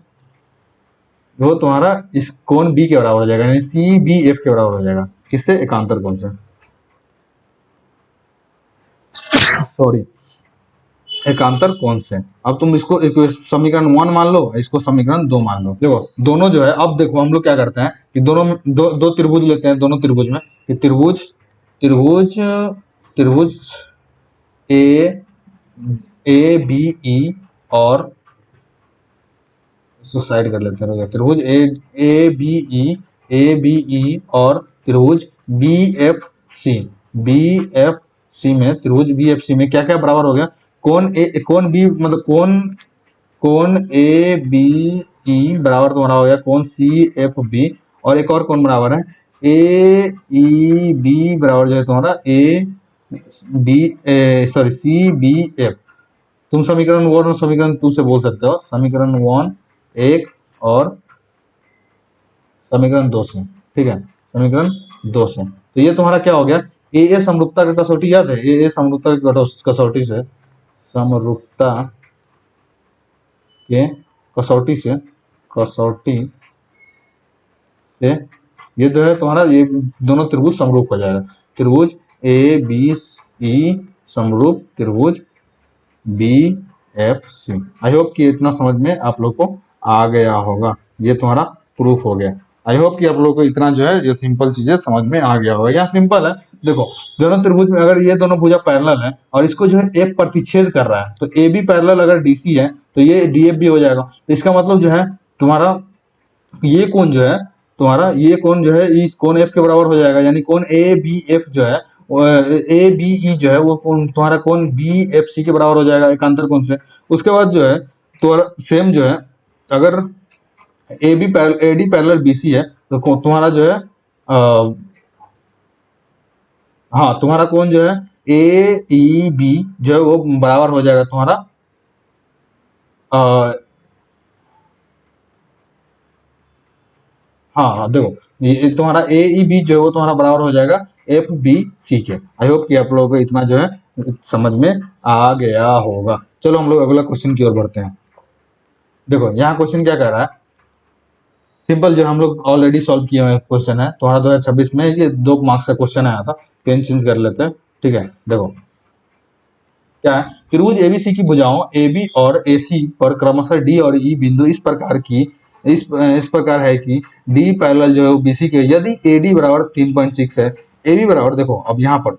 वो तुम्हारा इस कोण बी के बराबर हो जाएगा, यानी सी बी एफ के बराबर हो जाएगा, किससे? एकांतर कोण से, सॉरी, एकांतर कोण से। अब तुम इसको समीकरण 1 मान लो, इसको समीकरण 2 मान लो। देखो दोनों जो है, अब देखो हम लोग क्या करते हैं कि दोनों दो त्रिभुज लेते हैं, दोनों त्रिभुज में कि त्रिभुज ए बी ई और इसको साइड कर लेते हैं, त्रिभुज ए बी ई और त्रिभुज बी एफ सी में, त्रिभुज बी एफ सी में क्या क्या बराबर हो गया? कोण बी मतलब कोण ए बी ई बराबर तुम्हारा हो गया कोण सी एफ बी, और एक और कोण बराबर है ए ई बी बराबर जो है तुम्हारा A B sorry C B F. तुम समीकरण 1 और समीकरण 2 से बोल सकते हो, समीकरण 1 एक और समीकरण 2 से, ठीक है, समीकरण 2 से। तो ये तुम्हारा क्या हो गया? ए समरूपता की कसौटी याद है? ए समरूपता की कसौटी से, समरूपता के कसौटी से ये जो है तुम्हारा ये दोनों त्रिभुज समरूप हो जाएगा, त्रिभुज ए बी ई समरूप त्रिभुज B F C. I hope कि इतना समझ में आप लोग को आ गया होगा, ये तुम्हारा प्रूफ हो गया। आई होप कि आप लोग को इतना जो है ये सिंपल चीजें समझ में आ गया होगा। यहाँ सिंपल है, देखो दोनों त्रिभुज में अगर ये दोनों भुजा पैरेलल है और इसको जो है एक प्रतिच्छेद कर रहा है, तो ए बी पैरेलल अगर डीसी है तो ये डीएफ भी हो जाएगा। तो इसका मतलब जो है तुम्हारा ये कोण जो है तुम्हारा ये कोण जो है इस कोण एफ के बराबर हो जाएगा, यानी कोण ए बी एफ जो है ए बी ई जो है वो तुम्हारा कोण बी एफ सी के बराबर हो जाएगा एकांतर कोण से। उसके बाद जो है तो सेम जो है अगर A D parallel B C है तो तुम्हारा जो है हाँ तुम्हारा कोण जो है ए ई बी जो है वो बराबर हो जाएगा तुम्हारा हाँ देखो ये तुम्हारा ए ई बी जो है वो तुम्हारा बराबर हो जाएगा एफ बी सी के। आई होप कि आप लोगों को इतना जो है समझ में आ गया होगा। चलो हम लोग अगला क्वेश्चन की ओर बढ़ते हैं। देखो यहाँ क्वेश्चन क्या कह रहा है, सिंपल जो हम लोग ऑलरेडी सॉल्व किए हुए क्वेश्चन है तुम्हारा 2026 में, ये 2 मार्क्स का क्वेश्चन आया था, पेन चेंज कर लेते हैं, ठीक है। देखो क्या है, त्रिभुज एबीसी की भुजाओं AB और AC पर क्रमशः D और E बिंदु इस प्रकार है कि D पैरेलल जो है BC के, यदि AD बराबर 3.6 है, AB बराबर, देखो अब यहाँ पर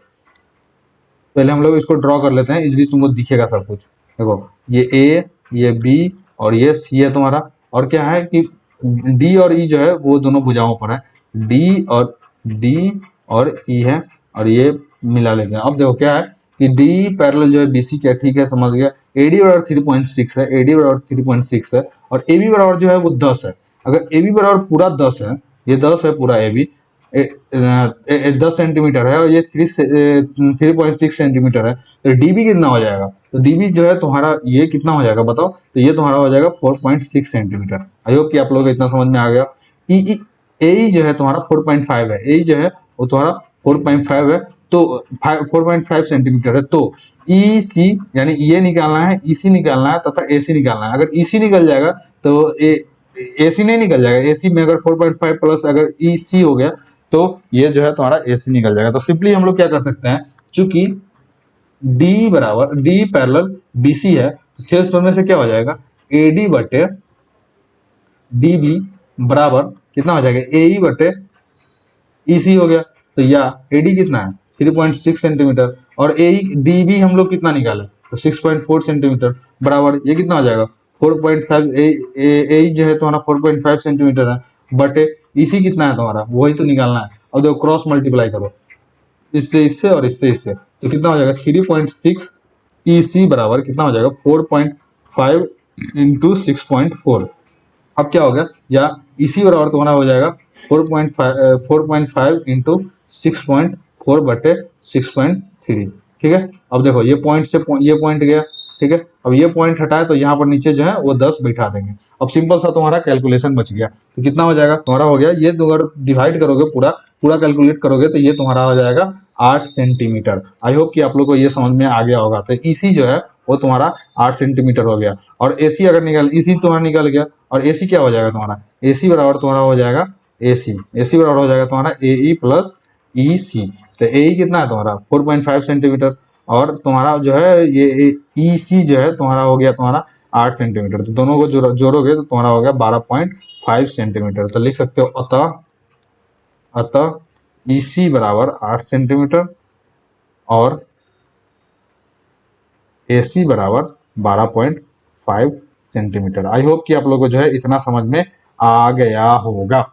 पहले हम लोग इसको ड्रॉ कर लेते हैं, इसलिए तुमको दिखेगा सब कुछ। देखो ये A, ये B और ये C है तुम्हारा, और क्या है कि D और E जो है वो दोनों भुजाओं पर है, डी और ई है, और ये मिला लेते हैं। अब देखो क्या है कि डी पैरेलल जो है बीसी क्या, ठीक है समझ गया। एडी बराबर 3.6 है, एडी बराबर 3.6 है, और एबी बराबर जो है वो 10 है। अगर एबी बराबर पूरा 10 है, ये 10 है पूरा एबी, 10 सेंटीमीटर है, और ये 3.6 सेंटीमीटर है, तो डीबी कितना हो जाएगा? तो डीबी जो है तुम्हारा ये कितना हो जाएगा बताओ? तो ये तुम्हारा हो जाएगा 4.6 सेंटीमीटर। आई होप कि आप लोगों को इतना समझ में आ गया। ए जो है तुम्हारा 4.5 है, ए जो है वो तुम्हारा 4.5 है, तो 4.5 सेंटीमीटर है। तो ई सी यानी ये निकालना है, ईसी निकालना है तथा एसी निकालना है। अगर ईसी निकल जाएगा तो एसी नहीं निकल जाएगा। एसी में अगर 4.5 प्लस अगर ईसी हो गया तो ये जो है तुम्हारा एसी निकल जाएगा। तो सिंपली हम लोग क्या कर सकते हैं, चूंकि डी बराबर डी पैरेलल बीसी है, तो छेद में से क्या हो जाएगा, एडी बटे डीबी बराबर कितना हो जाएगा, एई बटे ईसी हो गया। तो या एडी कितना है 3.6 सेंटीमीटर, और एई डीबी हम लोग कितना निकाले तो 6.4 सेंटीमीटर, बराबर ये कितना हो जाएगा 4.5। ए जो है तुम्हारा 4.5 सेंटीमीटर है, बटे ईसी कितना है तुम्हारा, वही तो निकालना है। और देखो क्रॉस मल्टीप्लाई करो इससे इससे और इससे इससे, तो कितना हो जाएगा 3.6 ईसी बराबर कितना हो जाएगा 4.5 इंटू 6.4। अब क्या हो गया, या इसी बराबर तुम्हारा हो जाएगा 4.5 इंटू 6.4 बटे 6.3। ठीक है, अब देखो ये पॉइंट से ये पॉइंट गया, ठीक है। अब ये पॉइंट हटाए तो यहाँ पर नीचे जो है वो 10 बैठा देंगे। अब सिंपल सा तुम्हारा कैलकुलेशन बच गया। तो कितना हो जाएगा तुम्हारा, हो गया ये, अगर डिवाइड करोगे पूरा पूरा कैलकुलेट करोगे तो ये तुम्हारा हो जाएगा 8 सेंटीमीटर। आई होप कि आप लोग को ये समझ में आ गया होगा। तो इसी जो है वो तुम्हारा 8 सेंटीमीटर हो गया। और एसी अगर निकल, इसी तुम्हारा निकल गया, और एसी क्या हो जाएगा तुम्हारा, एसी बराबर तुम्हारा हो जाएगा एसी बराबर हो जाएगा तुम्हारा एई प्लस ई सी। तो एई कितना है तुम्हारा 4.5 सेंटीमीटर, और तुम्हारा जो है ये ई सी जो है तुम्हारा हो गया तुम्हारा 8 सेंटीमीटर। तो दोनों को जोड़ोगे तो तुम्हारा हो गया 12.5 सेंटीमीटर। तो लिख सकते हो अतः ईसी बराबर 8 सेंटीमीटर और एसी बराबर 12.5 सेंटीमीटर। आई होप कि आप लोगों को जो है इतना समझ में आ गया होगा।